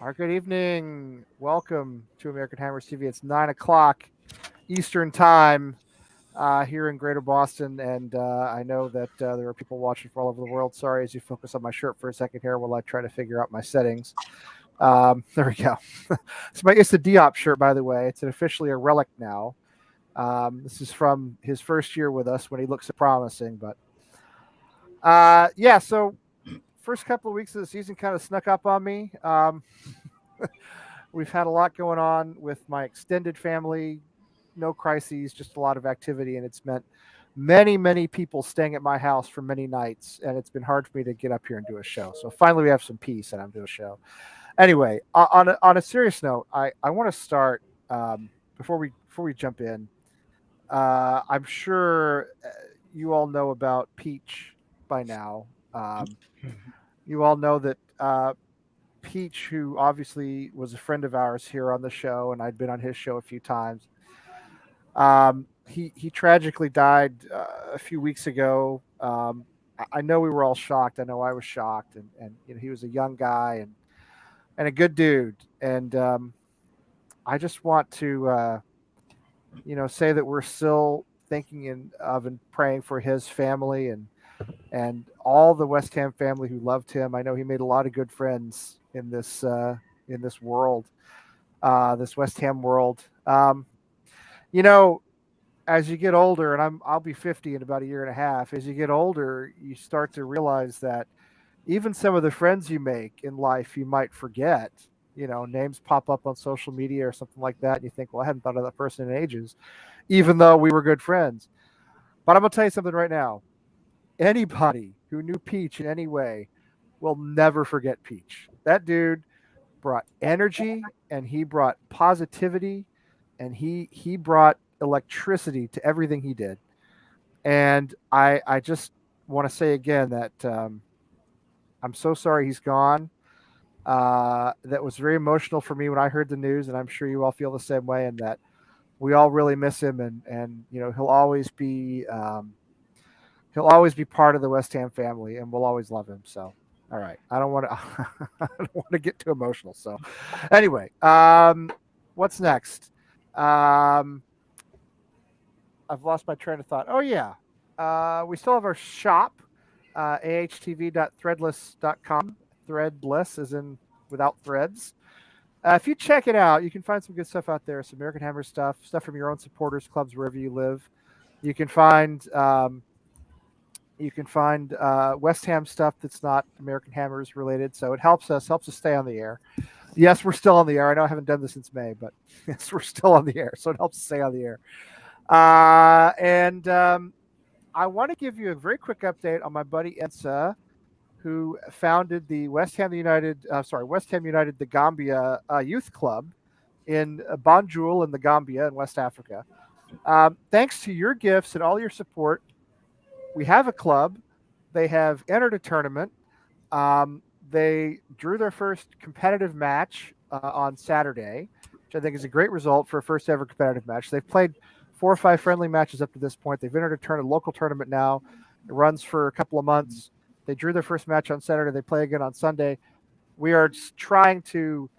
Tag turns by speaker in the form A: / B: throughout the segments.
A: Good evening. Welcome to American Hammers TV. It's 9 o'clock Eastern Time here in Greater Boston, and I know that there are people watching from all over the world. Sorry, as you focus on my shirt for a second here, while I try to figure out my settings. There we go. It's the Diop shirt, by the way. It's officially a relic now. This is from his first year with us when he looked so promising. But yeah, so first couple of weeks of the season kind of snuck up on me. We've had a lot going on with my extended family, no crises, just a lot of activity, and it's meant many people staying at my house for many nights, and it's been hard for me to get up here and do a show. So finally, we have some peace, and I'm doing a show. Anyway, on a serious note, I want to start before we jump in. I'm sure you all know about Peach by now. You all know that Peach, who obviously was a friend of ours here on the show, and I'd been on his show a few times. He tragically died a few weeks ago. I know we were all shocked. I know I was shocked, and he was a young guy and a good dude. And I just want to say that we're still thinking and praying for his family and all the West Ham family who loved him. I know he made a lot of good friends in this world, this West Ham world. You know, as you get older, and I'll be 50 in about a year and a half. As you get older, you start to realize that even some of the friends you make in life, you might forget. Names pop up on social media or something like that, and you think, "Well, I hadn't thought of that person in ages," even though we were good friends. But I'm gonna tell you something right now. Anybody who knew Peach in any way will never forget Peach. That dude brought energy and he brought positivity and he brought electricity to everything he did. And I just want to say again that I'm so sorry he's gone. That was very emotional for me when I heard the news, and I'm sure you all feel the same way. And that we all really miss him, and he'll always be part of the West Ham family, and we'll always love him. So, all right, I don't want to I don't want to get too emotional. So, anyway, what's next? Um, I've lost my train of thought. Oh yeah, we still have our shop, ahtv.threadless.com. Threadless is in without threads. If you check it out, you can find some good stuff out there. Some American Hammer stuff from your own supporters clubs wherever you live. You can find West Ham stuff that's not American Hammers related, so it helps us stay on the air. Yes, we're still on the air. I know I haven't done this since May, but yes, we're still on the air, so it helps us stay on the air. And I want to give you a very quick update on my buddy Ensa, who founded the West Ham United the Gambia Youth Club in Banjul in the Gambia in West Africa. Thanks to your gifts and all your support, we have a club. They have entered a tournament. They drew their first competitive match on Saturday, which I think is a great result for a first ever competitive match. They've played 4 or 5 friendly matches up to this point. They've entered a local tournament now. It runs for a couple of months. They drew their first match on Saturday. They play again on Sunday. We are just trying to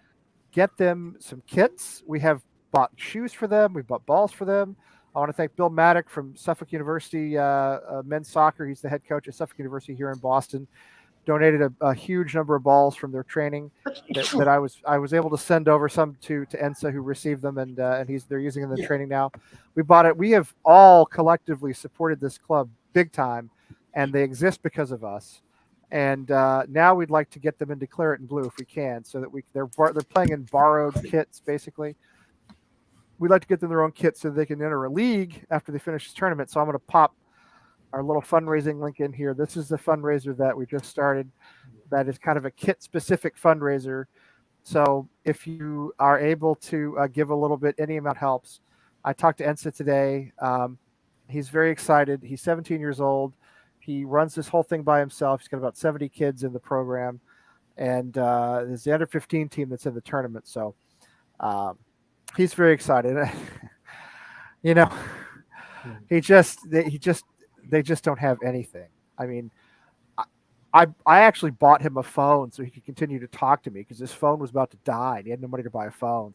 A: get them some kits. We have bought shoes for them. We've bought balls for them. I want to thank Bill Maddock from Suffolk University men's soccer. He's the head coach at Suffolk University here in Boston. Donated a huge number of balls from their training that I was able to send over some to Ensa, who received them, and they're using them in the training now. We bought it. We have all collectively supported this club big time, and they exist because of us. And now we'd like to get them into claret and blue if we can, so that they're playing in borrowed kits basically. We'd like to get them their own kit so they can enter a league after they finish this tournament. So I'm going to pop our little fundraising link in here. This is the fundraiser that we just started. That is kind of a kit-specific fundraiser. So if you are able to give a little bit, any amount helps. I talked to Ensa today. He's very excited. He's 17 years old. He runs this whole thing by himself. He's got about 70 kids in the program. And there's the under 15 team that's in the tournament. So he's very excited. They just don't have anything. I mean, I actually bought him a phone so he could continue to talk to me because his phone was about to die and he had no money to buy a phone.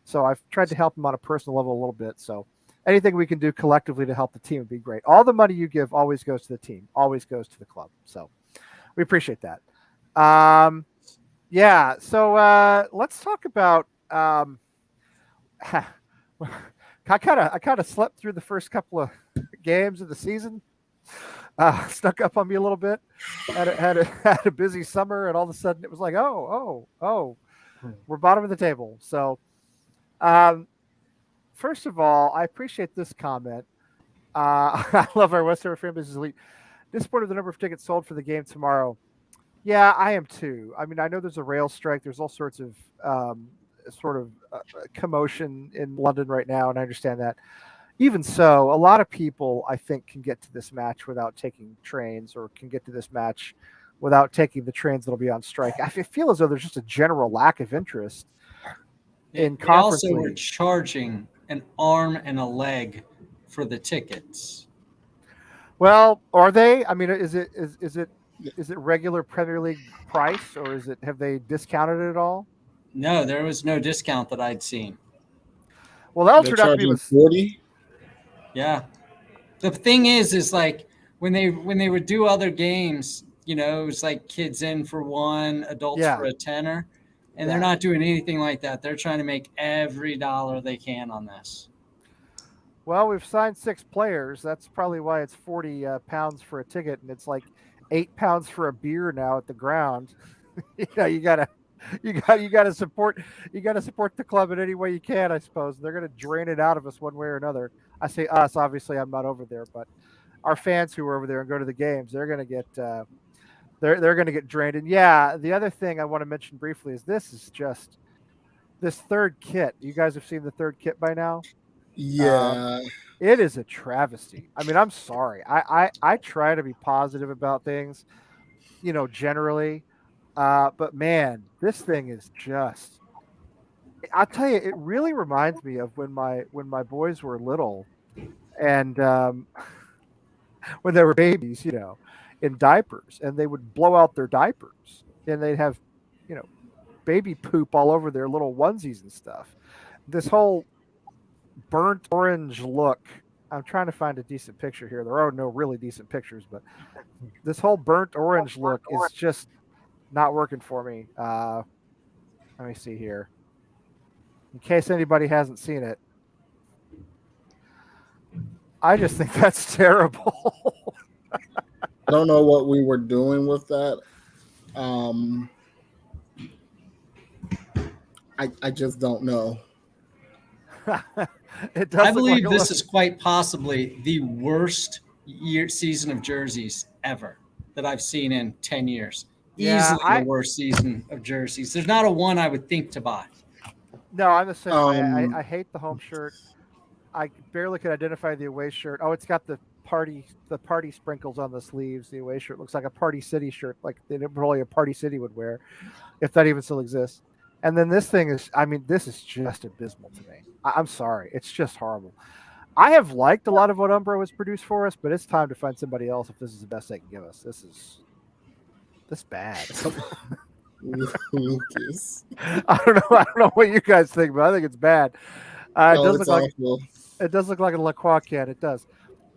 A: So I've tried to help him on a personal level a little bit. So anything we can do collectively to help the team would be great. All the money you give always goes to the team, always goes to the club. So we appreciate that. Um, yeah. So let's talk about. I kind of slept through the first couple of games of the season. Snuck up on me a little bit. Had a busy summer, and all of a sudden it was like, oh, we're bottom of the table. So, um, first of all, I appreciate this comment. I love our West Ham fan base is elite. Disappointed with the number of tickets sold for the game tomorrow. Yeah, I am too. I mean, I know there's a rail strike. There's all sorts of commotion in London right now, and I understand that. Even so, a lot of people I think can get to this match without taking trains, or can get to this match without taking the trains that'll be on strike. I feel as though there's just a general lack of interest in
B: They
A: conference
B: also were
A: league.
B: charging an arm and a leg for the tickets.
A: Well, are they? I mean, is it regular Premier League price, or have they discounted it at all?
B: No, there was no discount that I'd seen.
A: Well, that'll
C: They're
A: turn out to be
C: charging 40.
B: Yeah. The thing is like when they would do other games, it was like kids in for one, adults
A: Yeah.
B: for a tenner, and
A: Yeah.
B: they're not doing anything like that. They're trying to make every dollar they can on this.
A: Well, we've signed 6 players. That's probably why it's 40 pounds for a ticket, and it's like £8 for a beer now at the ground. You gotta support the club in any way you can. I suppose they're gonna drain it out of us one way or another. I say us. Obviously, I'm not over there, but our fans who are over there and go to the games, they're gonna get they're gonna get drained. And yeah, the other thing I want to mention briefly is this third kit. You guys have seen the third kit by now.
C: Yeah.
A: It is a travesty. I mean, I'm sorry. I try to be positive about things, generally. But man, this thing is just. I'll tell you, it really reminds me of when my boys were little, and when they were babies, in diapers, and they would blow out their diapers, and they'd have, you know, baby poop all over their little onesies and stuff. This whole burnt orange look. I'm trying to find a decent picture here. There are no really decent pictures, but this whole burnt orange look is just not working for me. Let me see here. In case anybody hasn't seen it, I just think that's terrible.
C: I don't know what we were doing with that. I just don't know.
A: It does
B: I
A: look
B: believe
A: like
B: this is quite possibly the worst season of jerseys ever that I've seen in 10 years.
A: Yeah,
B: Easily the worst season of jerseys. There's not a one I would think to buy.
A: No, I'm the same way.
C: Um,
A: I hate the home shirt. I barely could identify the away shirt. Oh, it's got the party sprinkles on the sleeves. The away shirt looks like a Party City shirt, like probably a Party City would wear, if that even still exists. And then this thing is, I mean, this is just abysmal to me. I'm sorry, it's just horrible. I have liked a lot of what Umbro has produced for us, but it's time to find somebody else if this is the best they can give us. This is bad.
C: Lucas.
A: I don't know. I don't know what you guys think, but I think it's bad. It does look like
C: awful.
A: it does look like a La Croix can. It does.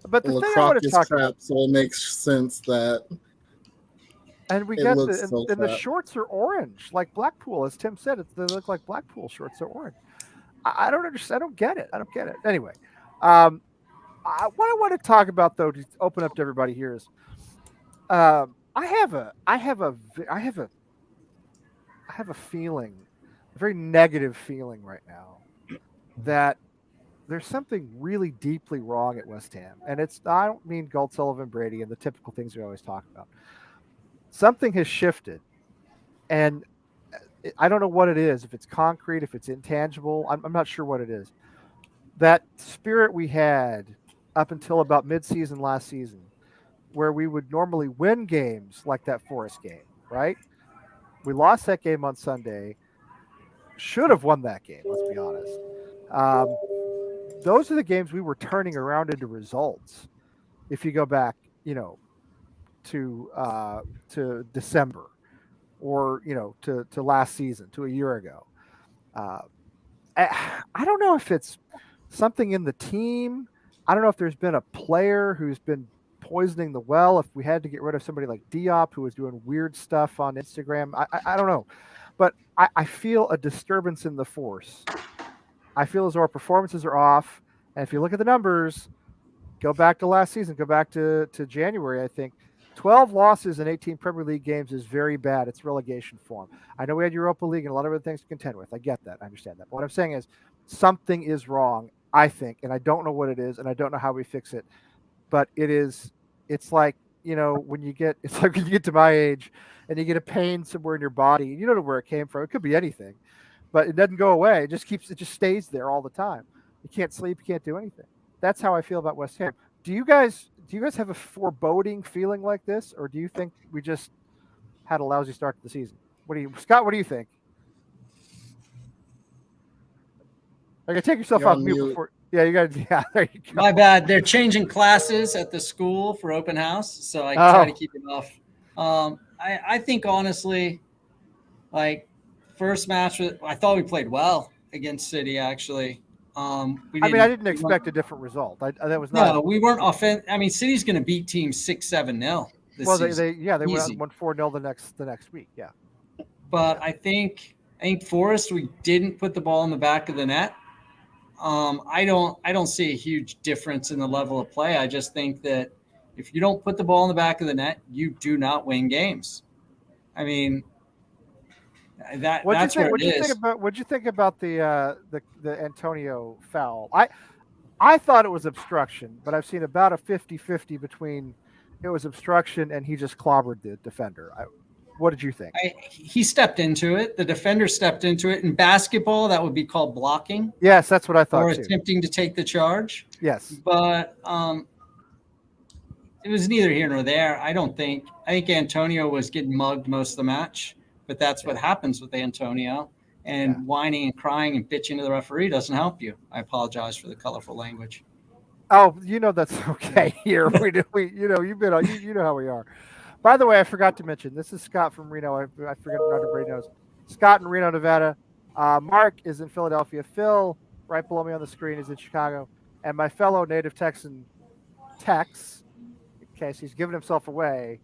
A: But the
C: La
A: thing I
C: Croix
A: want to
C: is
A: talk
C: crap,
A: about,
C: so it makes sense that
A: and we
C: it
A: got
C: looks so
A: and the
C: crap.
A: shorts are orange, like Blackpool, as Tim said. They look like Blackpool shorts are orange. I don't understand. I don't get it. I don't get it. Anyway, what I want to talk about though, to open up to everybody here is, I have a feeling, a very negative feeling right now, that there's something really deeply wrong at West Ham, and I don't mean Gold, Sullivan, Brady, and the typical things we always talk about. Something has shifted, and I don't know what it is. If it's concrete, if it's intangible, I'm not sure what it is. That spirit we had up until about mid-season last season, where we would normally win games like that Forest game, right? We lost that game on Sunday. Should have won that game. Let's be honest. Those are the games we were turning around into results. If you go back, to December, or to last season, to a year ago. Uh, I don't know if it's something in the team. I don't know if there's been a player who's been poisoning the well. If we had to get rid of somebody like Diop who was doing weird stuff on Instagram, I don't know, but I feel a disturbance in the force. I feel as though our performances are off, and if you look at the numbers, go back to last season, go back to January, I think 12 losses in 18 Premier League games is very bad. It's relegation form. I know we had Europa League and a lot of other things to contend with. I get that. I understand that. But what I'm saying is something is wrong, I think, and I don't know what it is, and I don't know how we fix it. But it's like, it's like when you get to my age and you get a pain somewhere in your body, and you don't know where it came from. It could be anything, but it doesn't go away. It just stays there all the time. You can't sleep, you can't do anything. That's how I feel about West Ham. Do you guys have a foreboding feeling like this, or do you think we just had a lousy start to the season? Scott? What do you think? Okay, take yourself
C: You're
A: off
C: on
A: mute
C: mute.
A: before. Yeah, you got. Yeah, there you go.
B: My bad. They're changing classes at the school for open house, so I try to keep it off. I think honestly, like first match, I thought we played well against City. Actually,
A: I didn't expect a different result. That was not.
B: No, we weren't offense. I mean, City's going to beat teams 6-7-0 this
A: Well,
B: season.
A: they won 4-0 the next week. Yeah,
B: but I think Forest, we didn't put the ball in the back of the net. I don't see a huge difference in the level of play. I just think that if you don't put the ball in the back of the net, you do not win games. I mean, that's what it is.
A: What'd you think about the Antonio foul? I thought it was obstruction, but I've seen about a 50-50 between it was obstruction and he just clobbered the defender. What did you think?
B: He stepped into it. The defender stepped into it. In basketball, that would be called blocking.
A: Yes, that's what I thought
B: or
A: too.
B: Attempting to take the charge.
A: Yes.
B: But it was neither here nor there. I think Antonio was getting mugged most of the match, but that's what happens with Antonio. And whining and crying and bitching to the referee doesn't help you. I apologize for the colorful language.
A: Oh, that's okay here. You've been on. You know how we are. By the way, I forgot to mention, this is Scott from Reno. I forget not everybody knows. Scott in Reno, Nevada. Mark is in Philadelphia. Phil, right below me on the screen, is in Chicago. And my fellow native Texan, Tex, in case he's giving himself away,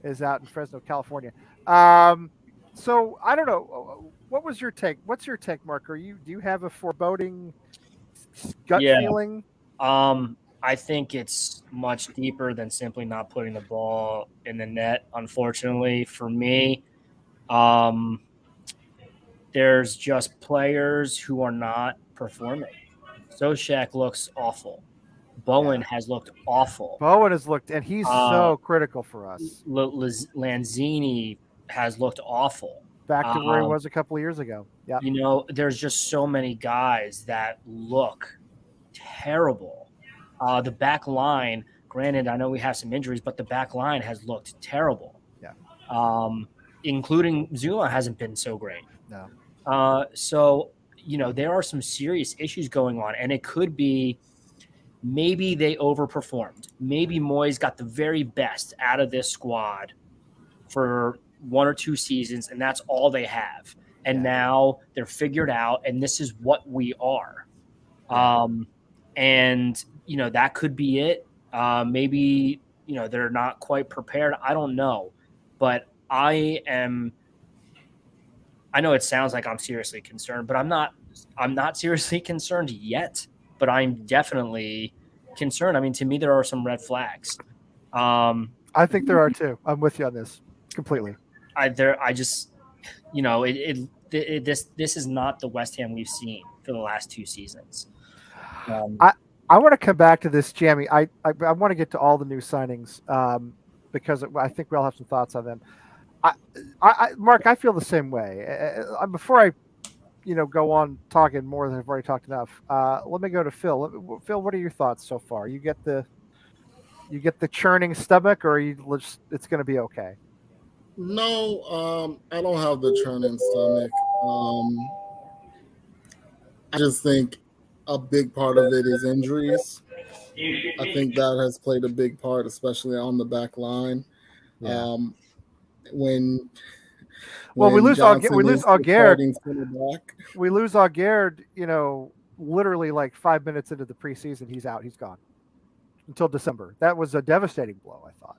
A: is out in Fresno, California. So I don't know. What was your take? What's your take, Mark? Do you have a foreboding gut feeling?
D: I think it's much deeper than simply not putting the ball in the net. Unfortunately for me, there's just players who are not performing. Soshak looks awful. Bowen has looked awful.
A: Bowen has looked, and he's so critical for us.
D: Lanzini has looked awful.
A: Back to where he was a couple of years ago. Yeah.
D: There's just so many guys that look terrible. The back line, granted, I know we have some injuries, but the back line has looked terrible.
A: Yeah.
D: Including Zuma hasn't been so great.
A: No.
D: So, there are some serious issues going on, and it could be maybe they overperformed. Maybe Moyes got the very best out of this squad for 1 or 2 seasons, and that's all they have. And now they're figured out, and this is what we are. And, that could be it. Maybe, they're not quite prepared. I don't know. But I know it sounds like I'm seriously concerned, but I'm not seriously concerned yet, but I'm definitely concerned. I mean, to me, there are some red flags.
A: I think there are too. I'm with you on this completely.
D: This is not the West Ham we've seen for the last 2 seasons.
A: I want to come back to this, Jamie. I want to get to all the new signings because I think we all have some thoughts on them. Mark, I feel the same way. Before I, go on talking more than I've already talked enough, let me go to Phil. Phil, what are your thoughts so far? You get the churning stomach, or it's going to be okay?
C: No, I don't have the churning stomach. I just think a big part of it is injuries. I think that has played a big part, especially on the back line.
A: Yeah.
C: When
A: Well, we lose
C: Johnson is the
A: Auguerd.
C: starting center back.
A: We lose Auguerd, literally like 5 minutes into the preseason, he's out. He's gone until December. That was a devastating blow, I thought.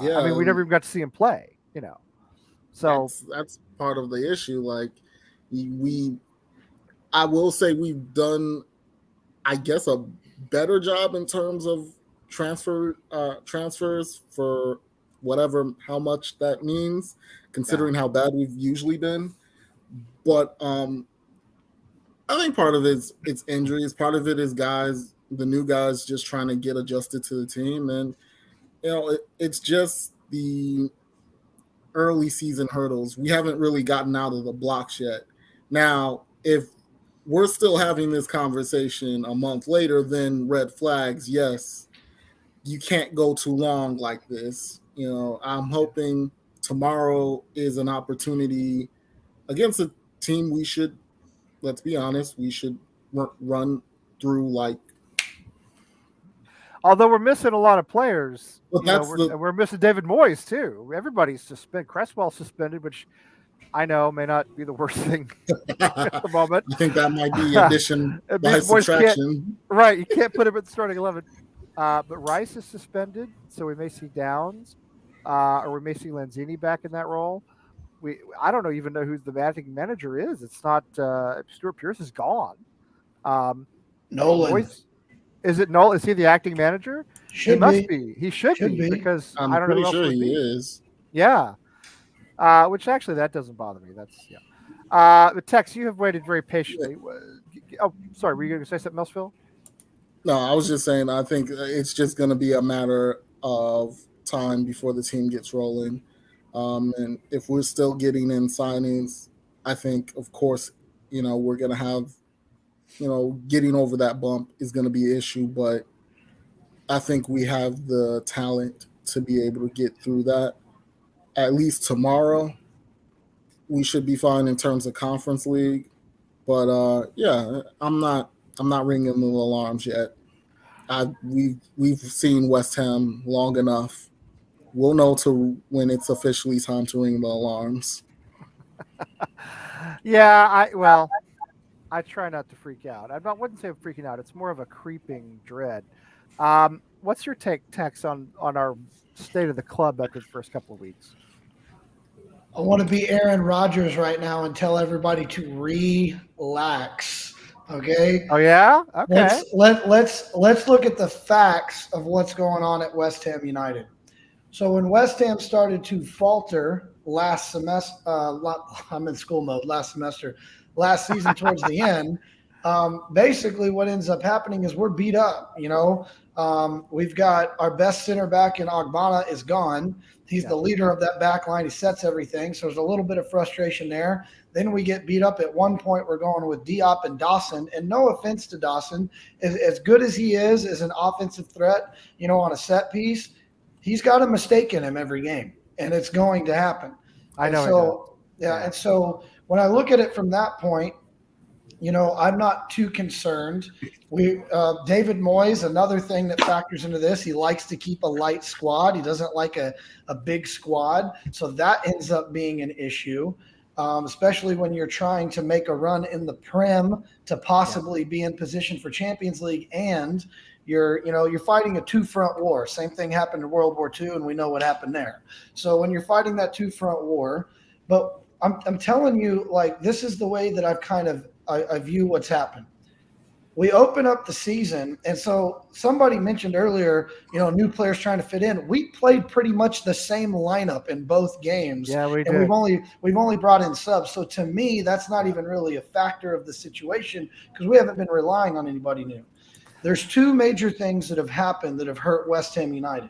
C: Yeah,
A: I mean, we never even got to see him play, So
C: that's part of the issue. Like I will say we've done, I guess, a better job in terms of transfers for how much that means, considering how bad we've usually been. But I think part of it's injuries. Part of it is the new guys just trying to get adjusted to the team, and it's just the early season hurdles. We haven't really gotten out of the blocks yet. Now, if we're still having this conversation a month later, then red flags. Yes, you can't go too long like this. I'm hoping tomorrow is an opportunity against a team we should, let's be honest, we should run through like.
A: Although we're missing a lot of players,
C: But
A: we're missing David Moyes too. Everybody's suspended. Cresswell suspended, which I know may not be the worst thing at the moment.
C: I think that might be addition by subtraction.
A: Right, you can't put him at the starting 11. But Rice is suspended, so we may see Downs, or we may see Lanzini back in that role. I don't even know who the acting manager is. It's not Stuart Pearce is gone.
E: Nolan.
A: Is it Nolan? Is he the acting manager? He must be. He should be because
C: I'm
A: I don't
C: pretty
A: know
C: sure he is.
A: Yeah. Which actually that doesn't bother me. That's But Tex, you have waited very patiently. Oh, sorry. Were you going to say something else, Phil?
C: No, I was just saying. I think it's just going to be a matter of time before the team gets rolling. And if we're still getting in signings, I think, of course, we're going to have, getting over that bump is going to be an issue. But I think we have the talent to be able to get through that. At least tomorrow, we should be fine in terms of Conference League. But I'm not ringing the alarms yet. We've seen West Ham long enough. We'll know when it's officially time to ring the alarms.
A: Yeah, I try not to freak out. Wouldn't say I'm freaking out. It's more of a creeping dread. What's your take, Tex, on our state of the club after the first couple of weeks?
E: I want to be Aaron Rodgers right now and tell everybody to relax. Okay.
A: Oh yeah. Okay.
E: Let's look at the facts of what's going on at West Ham United. So when West Ham started to falter last semester, I'm in school mode. Last season towards the end, basically what ends up happening is we're beat up. We've got our best center back in Ogbonna is gone. He's the leader of that back line. He sets everything. So there's a little bit of frustration there. Then we get beat up. At one point, we're going with Diop and Dawson. And no offense to Dawson, as good as he is as an offensive threat, on a set piece, he's got a mistake in him every game, and it's going to happen.
A: I know.
E: So, and so when I look at it from that point, I'm not too concerned. David Moyes, another thing that factors into this, he likes to keep a light squad. He doesn't like a big squad. So that ends up being an issue, especially when you're trying to make a run in the Prem to possibly be in position for Champions League, and you're fighting a two-front war. Same thing happened in World War II, and we know what happened there. So when you're fighting that two-front war, but I'm telling you, like, this is the way that I view what's happened. We open up the season, and so somebody mentioned earlier, new players trying to fit in. We played pretty much the same lineup in both games.
A: Yeah, we did.
E: And we've only brought in subs. So to me, that's not even really a factor of the situation because we haven't been relying on anybody new. There's two major things that have happened that have hurt West Ham United.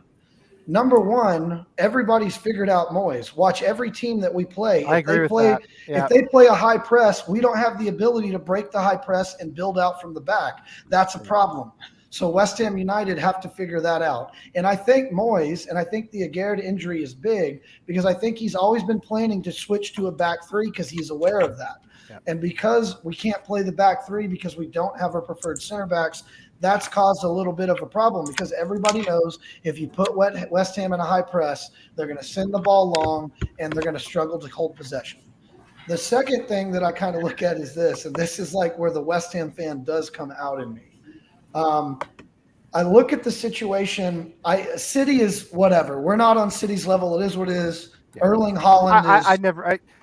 E: Number one, everybody's figured out Moyes. Watch every team that we play.
A: I agree with that. Yeah.
E: If they play a high press, we don't have the ability to break the high press and build out from the back. That's a problem. So West Ham United have to figure that out. And I think Moyes, and I think the Aguerd injury is big because I think he's always been planning to switch to a back three because he's aware of that. Yeah. And because we can't play the back three because we don't have our preferred center backs, that's caused a little bit of a problem because everybody knows if you put West Ham in a high press, they're going to send the ball long and they're going to struggle to hold possession. The second thing that I kind of look at is this, and this is like where the West Ham fan does come out in me. I look at the situation. City is whatever. We're not on City's level. It is what it is.
A: Yeah.
E: Erling Haaland is.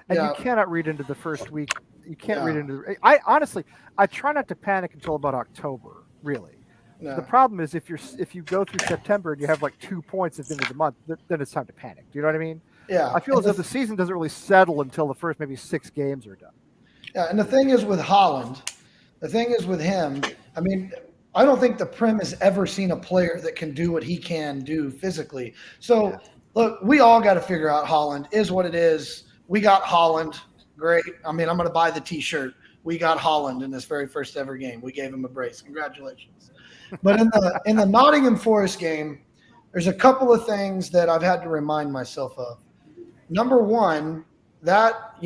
A: And
E: Yeah.
A: you cannot read into the first week. You can't
E: Yeah.
A: read into. I honestly, I try not to panic until about October. Really,
E: Yeah.
A: the problem is if you go through September and you have like 2 points at the end of the month, then it's time to panic. Do you know what I mean?
E: Yeah.
A: I feel as if the season doesn't really settle until the first maybe 6 games are done.
E: Yeah, and the thing is with Haaland, the thing is with him, I mean, I don't think the Prem has ever seen a player that can do what he can do physically. So,
A: Yeah.
E: look, we all got to figure out Haaland is what it is. We got Haaland. Great. I mean, I'm going to buy the T-shirt. We got Haaland in this very first ever game. We gave him a brace. Congratulations. But in the Nottingham Forest game, there's a couple of things that I've had to remind myself of. Number one, that,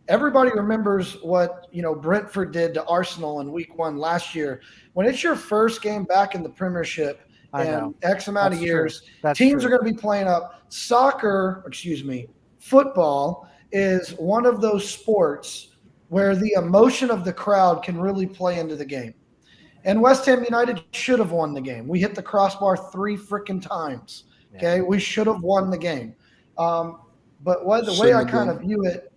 E: everybody remembers what, Brentford did to Arsenal in week 1 last year. When it's your first game back in the Premiership and X amount of years, teams are going to be playing up. Football is one of those sports where the emotion of the crowd can really play into the game. And West Ham United should have won the game. We hit the crossbar 3 freaking times. Okay, we should have won the game. But the way I kind of view it,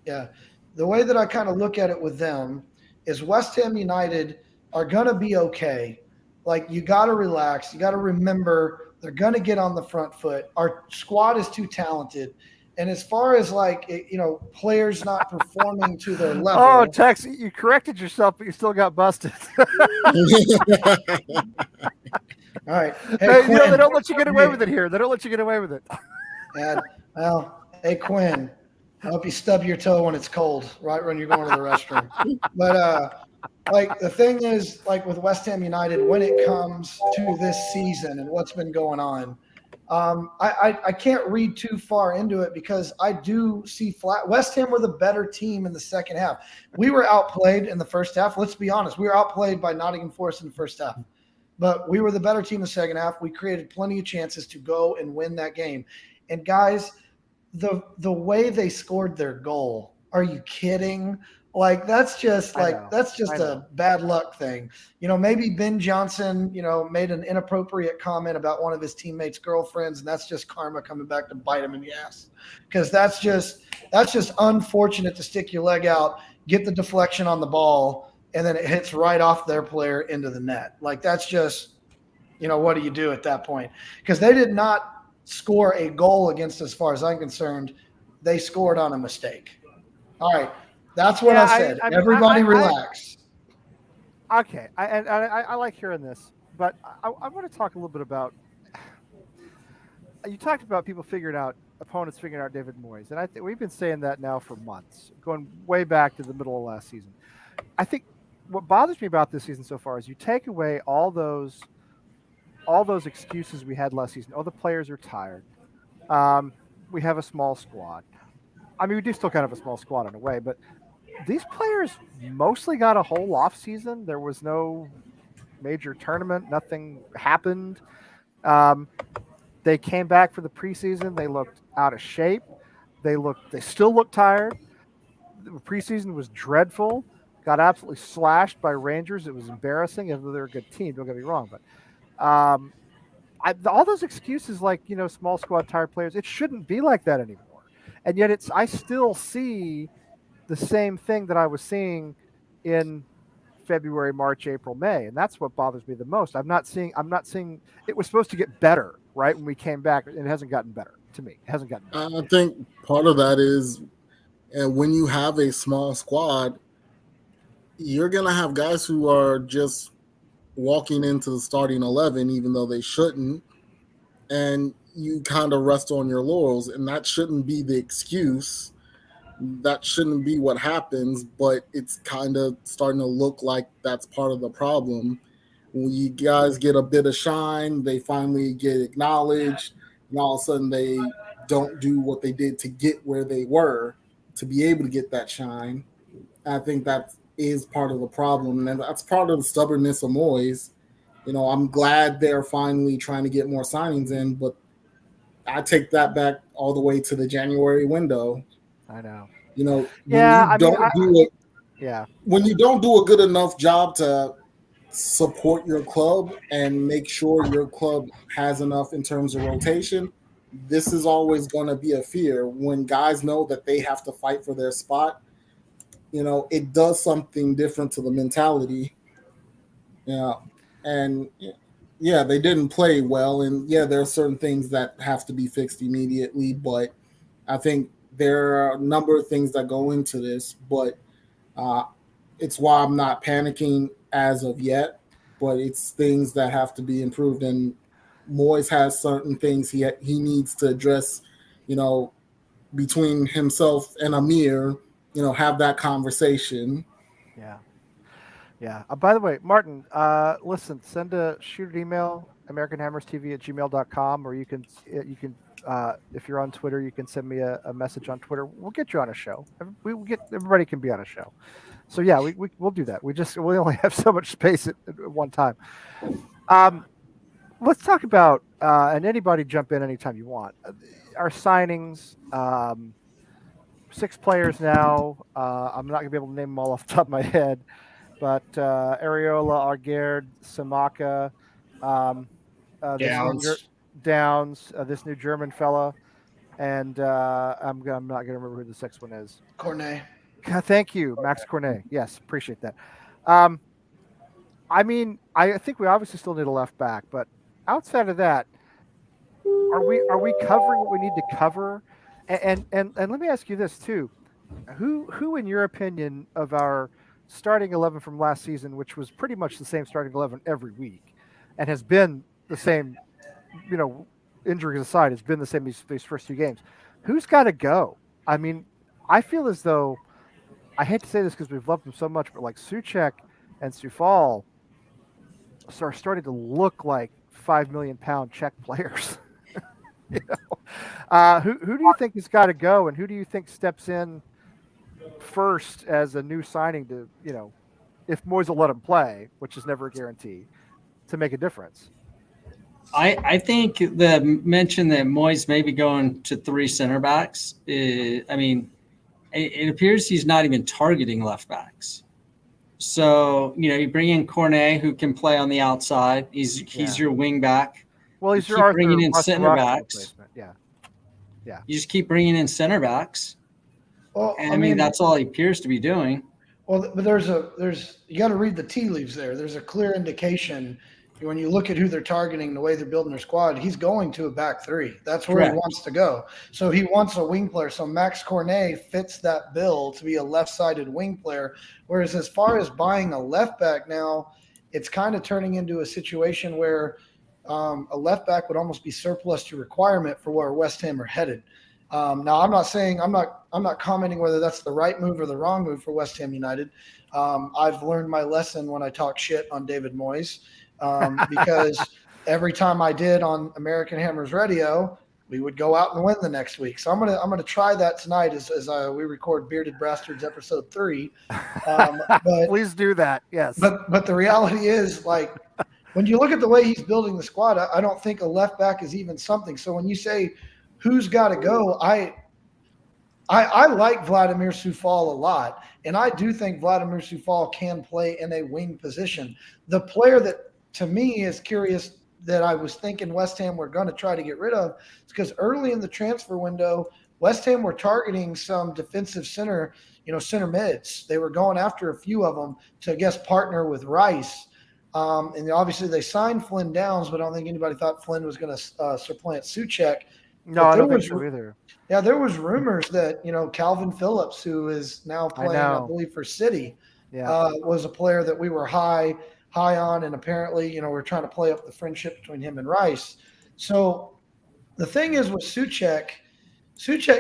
E: the way that I kind of look at it with them is West Ham United are going to be okay. Like, you got to relax. You got to remember they're going to get on the front foot. Our squad is too talented. And as far as players not performing to their level.
A: Oh, Tex, you corrected yourself, but you still got busted.
E: All right.
A: Hey, they don't let you get away with it here. They don't let you get away with it.
E: And, hey, Quinn, I hope you stub your toe when it's cold, right when you're going to the restroom. But the thing is, with West Ham United, when it comes to this season and what's been going on, I can't read too far into it because I do see West Ham were the better team in the second half. We were outplayed in the first half. Let's be honest. We were outplayed by Nottingham Forest in the first half. But we were the better team in the second half. We created plenty of chances to go and win that game. And guys, the way they scored their goal, are you kidding? That's just a bad luck thing. Maybe Ben Johnson, made an inappropriate comment about one of his teammates' girlfriends, and that's just karma coming back to bite him in the ass. Because that's just unfortunate to stick your leg out, get the deflection on the ball, and then it hits right off their player into the net. That's just, what do you do at that point? Because they did not score a goal against, as far as I'm concerned, they scored on a mistake. All right. That's what I said. Everybody relax.
A: Okay. I like hearing this, but I want to talk a little bit about, you talked about opponents figuring out David Moyes. And I think we've been saying that now for months, going way back to the middle of last season. I think what bothers me about this season so far is you take away all those excuses we had last season. Oh, the players are tired. We have a small squad. I mean, we do still kind of have a small squad in a way, but these players mostly got a whole off season. There was no major tournament. Nothing happened. They came back for the preseason. They looked out of shape. They still look tired. The preseason was dreadful. Got absolutely slashed by Rangers. It was embarrassing. Even though they're a good team, don't get me wrong, but all those excuses, small squad, tired players, it shouldn't be like that anymore. And yet I still see the same thing that I was seeing in February, March, April, May. And that's what bothers me the most. I'm not seeing it was supposed to get better, right? When we came back, and it hasn't gotten better to me. It hasn't gotten better.
C: I think part of that is when you have a small squad, you're going to have guys who are just walking into the starting 11, even though they shouldn't. And you kind of rest on your laurels, and that shouldn't be the excuse. That shouldn't be what happens, but it's kind of starting to look like that's part of the problem. When you guys get a bit of shine, they finally get acknowledged, and all of a sudden they don't do what they did to get where they were to be able to get that shine. I think that's is part of the problem, and that's part of the stubbornness of Moyes. I'm glad they're finally trying to get more signings in, but I take that back all the way to the January window.
A: I know.
C: When
A: Yeah,
C: you don't do it,
A: yeah,
C: when you don't do a good enough job to support your club and make sure your club has enough in terms of rotation, this is always going to be a fear. When guys know that they have to fight for their spot, it does something different to the mentality. Yeah. And yeah, they didn't play well. And yeah, there are certain things that have to be fixed immediately. But I think there are a number of things that go into this. But it's why I'm not panicking as of yet. But it's things that have to be improved. And Moyes has certain things he needs to address, between himself and Amir, have that conversation.
A: yeah. Yeah. By the way, Martin, listen, shoot an email, AmericanHammersTV@gmail.com, or you can, if you're on Twitter, you can send me a message on Twitter. We'll get you on a show. Everybody can be on a show. So yeah, we'll do that. We only have so much space at one time. Let's talk about, and anybody jump in anytime you want. Our signings, 6 players now. I'm not gonna be able to name them all off the top of my head. But Areola, Argerd, Samaka, Downs, this new German fella, and I'm not going to remember who the 6th one is.
E: Cornet.
A: Thank you, Max Cornet. Yes, appreciate that. I think we obviously still need a left back, but outside of that, are we covering what we need to cover? And let me ask you this too: who in your opinion of our starting 11 from last season, which was pretty much the same starting 11 every week, and has been the same, injuries aside, has been the same these first 2 games. Who's got to go? I feel as though, I hate to say this because we've loved them so much, but like Souček and Soufal are starting to look like £5 million Czech players. Who do you think has got to go, and who do you think steps in first as a new signing to, if Moyes will let him play, which is never a guarantee, to make a difference?
B: I think the mention that Moyes may be going to 3 center backs, it appears he's not even targeting left backs. So, you bring in Cornet, who can play on the outside. He's your wing back.
A: Well, he's
B: your bringing in center backs.
A: Yeah.
B: You just keep bringing in center backs.
E: Well,
B: and that's all he appears to be doing.
E: Well, but you got to read the tea leaves there. There's a clear indication when you look at who they're targeting, the way they're building their squad. He's going to a back 3. That's where Correct. He wants to go. So he wants a wing player. So Max Cornet fits that bill to be a left-sided wing player. Whereas as far as buying a left back now, it's kind of turning into a situation where a left back would almost be surplus to requirement for where West Ham are headed. Now, I'm not commenting whether that's the right move or the wrong move for West Ham United. I've learned my lesson when I talk shit on David Moyes, because every time I did on American Hammers Radio, we would go out and win the next week. So I'm gonna try that tonight as we record Bearded Bastards episode 3. But
A: please do that. Yes.
E: But the reality is, like, when you look at the way he's building the squad, I don't think a left back is even something. So when you say who's got to go, I like Vladimir Soufal a lot, and I do think Vladimir Soufal can play in a wing position. The player that to me is curious that I was thinking West Ham were going to try to get rid of is because early in the transfer window, West Ham were targeting some defensive center mids. They were going after a few of them to, I guess, partner with Rice. And obviously they signed Flynn Downs, but I don't think anybody thought Flynn was going to supplant Souček.
A: No, I don't think so either.
E: Yeah, there was rumors that, Calvin Phillips, who is now playing, I believe, for City, was a player that we were high on, and apparently, we're trying to play up the friendship between him and Rice. So the thing is with Souček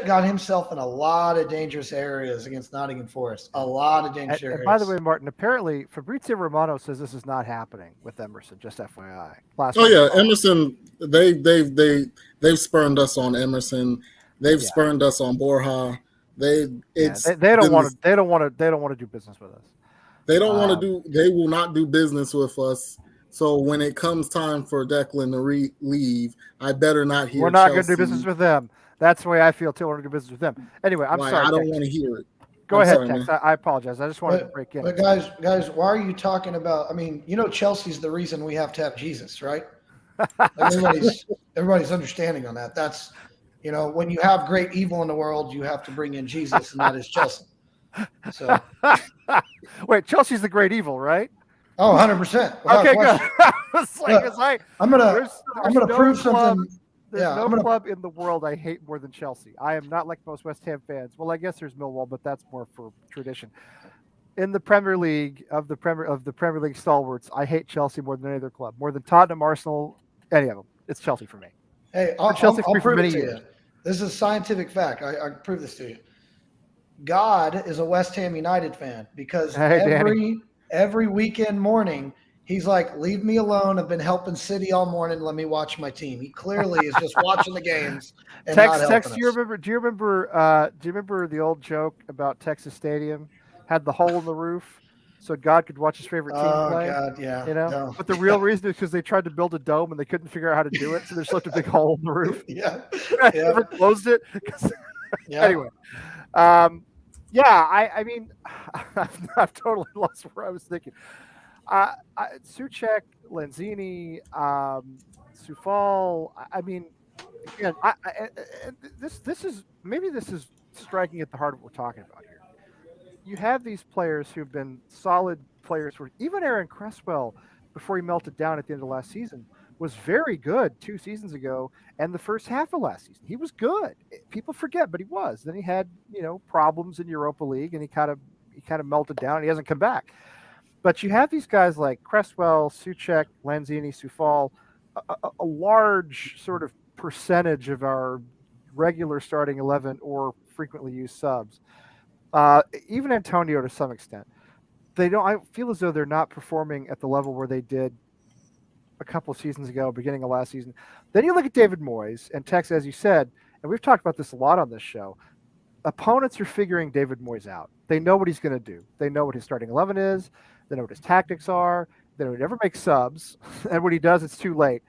E: got himself in a lot of dangerous areas against Nottingham Forest. A lot of dangerous areas.
A: And by the way, Martin, apparently Fabrizio Romano says this is not happening with Emerson, just FYI.
C: Emerson, they've spurned us on Emerson. They've spurned us on Borja. They don't want to do business with us. They don't want to do. They will not do business with us. So when it comes time for Declan to leave, I better not hear.
A: We're not going to
C: Chelsea.
A: do business with them. That's the way I feel too. We're going to do business with them. Anyway, I'm sorry.
C: I don't
A: Tex.
C: want to hear it.
A: Go ahead, Tex. I apologize. I just wanted to break in.
E: But guys, why are you talking about? I mean, Chelsea's the reason we have to have Jesus, right? Like everybody's understanding on that. That's when you have great evil in the world, you have to bring in Jesus, and that is Chelsea. So
A: wait, Chelsea's the great evil, right?
E: Oh, 100%.
A: Okay, good.
E: I'm gonna prove something.
A: There's no club in the world I hate more than Chelsea. I am not like most West Ham fans. Well, I guess there's Millwall, but that's more for tradition. In the Premier League of the Premier League stalwarts, I hate Chelsea more than any other club, more than Tottenham, Arsenal, any of them. It's Chelsea for me.
E: Hey, I'll prove it to you. This is a scientific fact. I can prove this to you. God is a West Ham United fan because every weekend morning he's like, "Leave me alone. I've been helping City all morning. Let me watch my team." He clearly is just watching the games and not helping us.
A: Do you remember the old joke about Texas Stadium had the hole in the roof so God could watch his favorite team play?
E: Oh God, yeah.
A: No. But the real reason is because they tried to build a dome and they couldn't figure out how to do it, so they just left a big hole in the roof.
E: Yeah.
A: Never closed it. Anyway. I mean, I've totally lost where I was thinking. Souček, Lanzini, Sufal. I mean, again, this is striking at the heart of what we're talking about here. You have these players who've been solid players. Even Aaron Cresswell, before he melted down at the end of last season, was very good 2 seasons ago, and the first half of last season he was good. People forget, but he was. Then he had problems in Europa League, and he kind of melted down. And he hasn't come back. But you have these guys like Cresswell, Souček, Lanzini, Sufal, a large sort of percentage of our regular starting 11 or frequently used subs. Even Antonio to some extent. I feel as though they're not performing at the level where they did a couple of seasons ago, beginning of last season. Then you look at David Moyes and Tex, as you said, and we've talked about this a lot on this show. Opponents are figuring David Moyes out. They know what he's going to do. They know what his starting 11 is. They know what his tactics are. They don't ever make subs. And when he does, it's too late.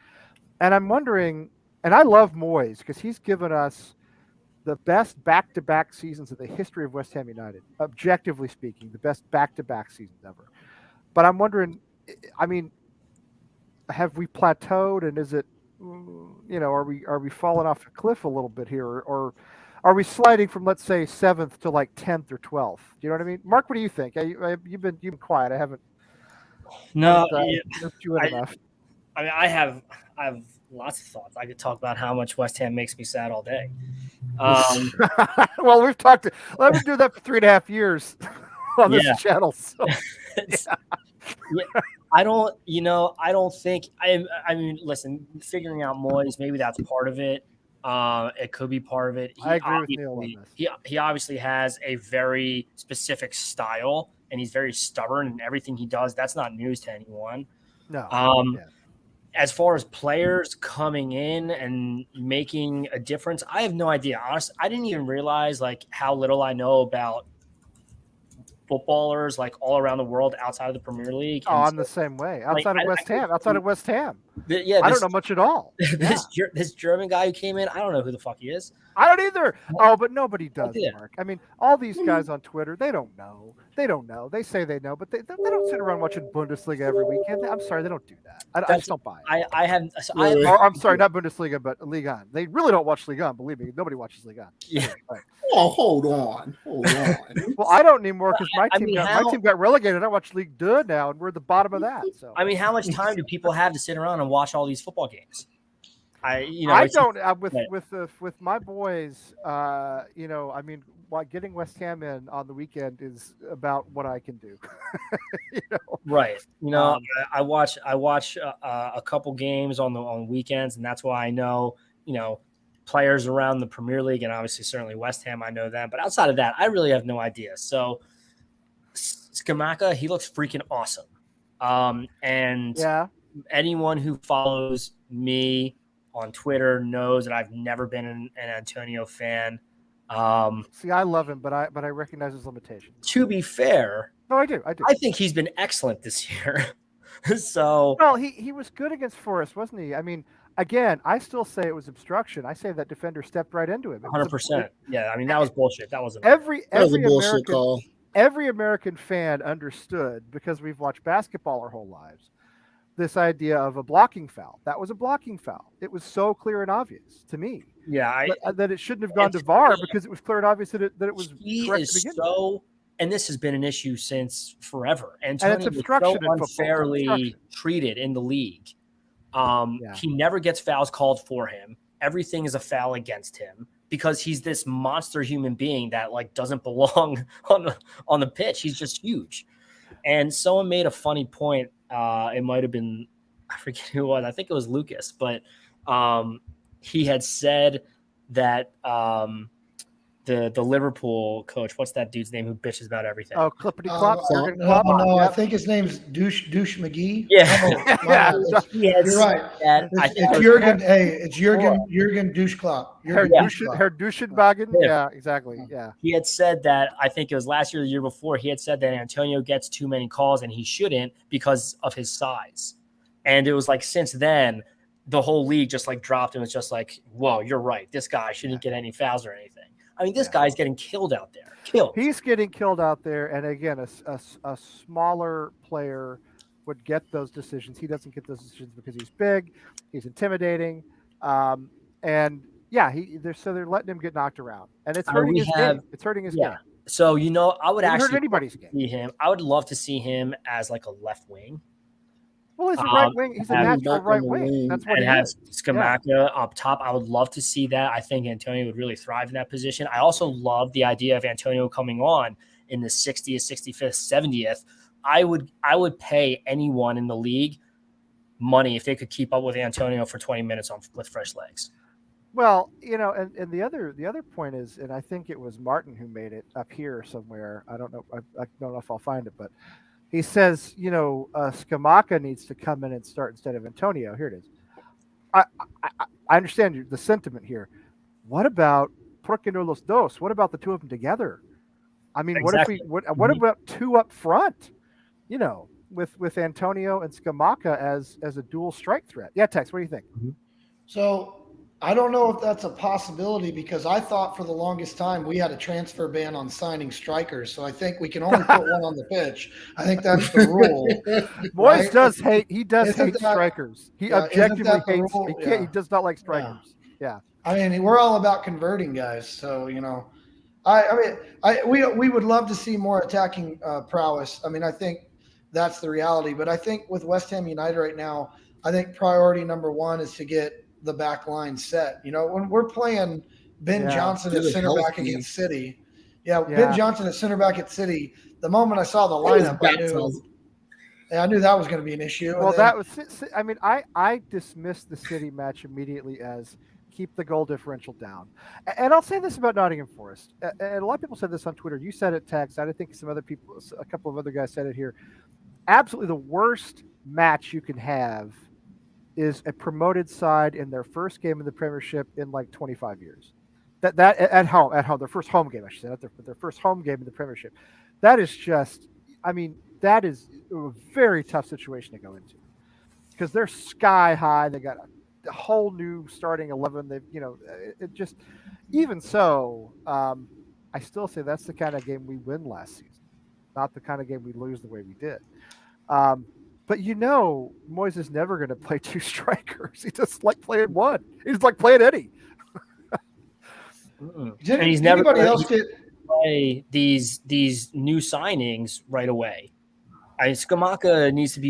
A: And I'm wondering, and I love Moyes because he's given us the best back-to-back seasons of the history of West Ham United. Objectively speaking, the best back-to-back seasons ever. But I'm wondering, I mean, have we plateaued, and is it, are we falling off a cliff a little bit here, or are we sliding from, let's say, 7th to like 10th or 12th? Do you know what I mean? Mark, what do you think? You've been quiet. I haven't.
D: No,
A: enough.
D: I mean, I have lots of thoughts. I could talk about how much West Ham makes me sad all day.
A: Well, we've talked. Let me do that for 3.5 years on this channel. So.
D: I don't think. I mean, listen, figuring out Moyes, maybe that's part of it. It could be part of it.
A: I agree with Neil on this.
D: He obviously has a very specific style, and he's very stubborn in everything he does. That's not news to anyone.
A: No.
D: As far as players coming in and making a difference, I have no idea. Honestly, I didn't even realize like how little I know about footballers like all around the world outside of the Premier League.
A: Oh, I'm the same way. Outside of West Ham.
D: I
A: don't know much at all.
D: This German guy who came in, I don't know who the fuck he is.
A: I don't either. Oh, but nobody does, Mark. I mean, all these guys on Twitter, they don't know. They say they know, but they don't sit around watching Bundesliga every weekend. I'm sorry, they don't do that. I just don't buy it.
D: I'm
A: sorry, not Bundesliga, but Ligue 1. They really don't watch Ligue 1. Believe me, nobody watches Ligue 1.
D: Yeah.
A: Right.
C: Oh, hold on.
A: Well, I don't anymore because my team got relegated. I watch Ligue 2 now, and we're at the bottom of that. So
D: I mean, how much time do people have to sit around and watch all these football games?
A: With my boys. I mean, getting West Ham in on the weekend is about what I can do.
D: Right. I watch a couple games on weekends, and that's why I know players around the Premier League, and obviously certainly West Ham. I know them, but outside of that, I really have no idea. So Scamacca, he looks freaking awesome. And anyone who follows me on Twitter knows that I've never been an Antonio fan.
A: See, I love him, but I recognize his limitations.
D: To be fair,
A: No, I do.
D: I think he's been excellent this year. So
A: Well, he was good against Forrest, wasn't he? I mean, again, I still say it was obstruction. I say that defender stepped right into him. It was
D: 100%. Yeah, I mean that was bullshit. That wasn't
A: every
C: That was a
A: every
C: bullshit
A: American
C: call.
A: every American fan understood, because we've watched basketball our whole lives, this idea of a blocking foul. That was a blocking foul. It was so clear and obvious to me.
D: Yeah,
A: That it shouldn't have gone to VAR because it was clear and obvious that it was
D: he
A: correct
D: is
A: to begin with.
D: so, and this has been an issue since forever.
A: And
D: Antonio
A: it's
D: is so
A: obstruction in football. It's
D: unfairly
A: obstruction.
D: treated in the league.
A: Yeah.
D: He never gets fouls called for him. Everything is a foul against him because he's this monster human being that like doesn't belong on the pitch. He's just huge. And someone made a funny point. It might have been, I forget who it was. I think it was Lucas, but he had said that the Liverpool coach, what's that dude's name who bitches about everything?
A: Oh, Clippity Clop.
E: No, I think his name's Douche McGee.
D: Yeah.
A: Yeah.
E: You're right. It's Jurgen. Hey, it's Jurgen Douche Klopp.
A: Herr Duschenbagen. Yeah, exactly. Yeah.
D: He had said that, I think it was last year or the year before, he had said that Antonio gets too many calls and he shouldn't because of his size. And it was like since then, the whole league just like dropped and was just like, whoa, you're right. This guy shouldn't get any fouls or anything. I mean, this guy's getting killed out there. Killed.
A: He's getting killed out there. And again, a smaller player would get those decisions. He doesn't get those decisions because he's big, he's intimidating. And yeah, they're letting him get knocked around. And it's hurting his game. It's hurting his game.
D: So, I would actually
A: anybody's game.
D: see him. I would love to see him as like a left wing.
A: Well, he's a right wing. He's a natural right wing. That's what he
D: has Scamacca up top. I would love to see that. I think Antonio would really thrive in that position. I also love the idea of Antonio coming on in the 60th, 65th, 70th. I would pay anyone in the league money if they could keep up with Antonio for 20 minutes with fresh legs.
A: Well, and the other point is, and I think it was Martin who made it up here somewhere. I don't know. I don't know if I'll find it, but he says, Scamacca needs to come in and start instead of Antonio. Here it is. I understand the sentiment here. What about ¿Por qué no los dos? What about the two of them together? I mean,
D: Exactly.
A: what about two up front? With Antonio and Scamacca as a dual strike threat. Yeah, Tex, what do you think?
E: So I don't know if that's a possibility because I thought for the longest time we had a transfer ban on signing strikers. So I think we can only put one on the pitch. I think that's the rule.
A: Moyes does hate strikers. He objectively hates. He does not like strikers. Yeah.
E: I mean, we're all about converting guys. So, we would love to see more attacking prowess. I mean, I think that's the reality. But I think with West Ham United right now, I think priority number one is to get the back line set. When we're playing Ben Johnson at center back against City. Ben Johnson at center back at City. The moment I saw the lineup, I knew that was going to be an issue.
A: Well, that was. I mean, I dismissed the City match immediately as keep the goal differential down. And I'll say this about Nottingham Forest. And a lot of people said this on Twitter. You said it, Tex. I think a couple of other guys said it here. Absolutely, the worst match you can have is a promoted side in their first game in the Premiership in like 25 years. That at home, their first home game, I should say, not their first home game in the Premiership. That is just, I mean, that is a very tough situation to go into because they're sky high. They got a whole new starting 11. They've, it just, even so, I still say that's the kind of game we win last season, not the kind of game we lose the way we did. But Moyes is never going to play two strikers. He just like playing one. He's like playing any.
D: And he's never going to play these new signings right away. Scamacca needs to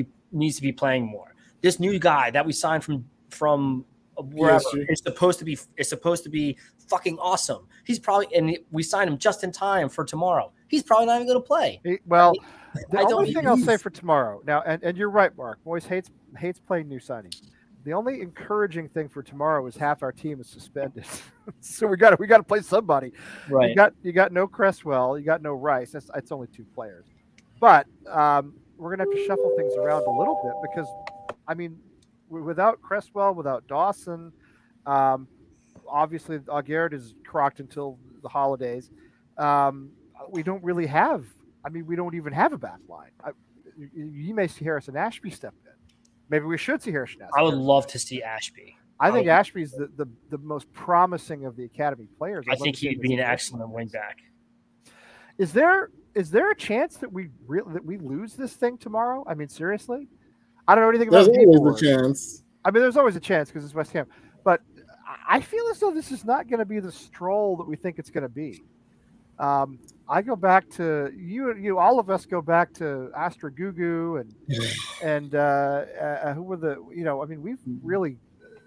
D: be playing more. This new guy that we signed from wherever is supposed to be fucking awesome. He's probably, and we signed him just in time for tomorrow. He's probably not even going to play.
A: The only thing I'll say for tomorrow now, and you're right, Mark. Moyes hates playing new signings. The only encouraging thing for tomorrow is half our team is suspended, so we got to play somebody.
D: Right.
A: You got no Cresswell, you got no Rice. It's only two players, but we're gonna have to shuffle things around a little bit because, I mean, without Cresswell, without Dawson, obviously Garrett is crocked until the holidays. We don't really have. I mean, we don't even have a back line. You may see Harrison Ashby step in. Maybe we should see Harrison.
D: I would love to see Ashby.
A: I think Ashby's the most promising of the academy players.
D: I think he'd be an excellent wingback.
A: Is there a chance that we lose this thing tomorrow? I mean, seriously, I don't know anything about.
C: There's always a chance.
A: I mean, there's always a chance because it's West Ham, but I feel as though this is not going to be the stroll that we think it's going to be. I go back to you. All of us go back to Astra Gugu and who were the? I mean, we've really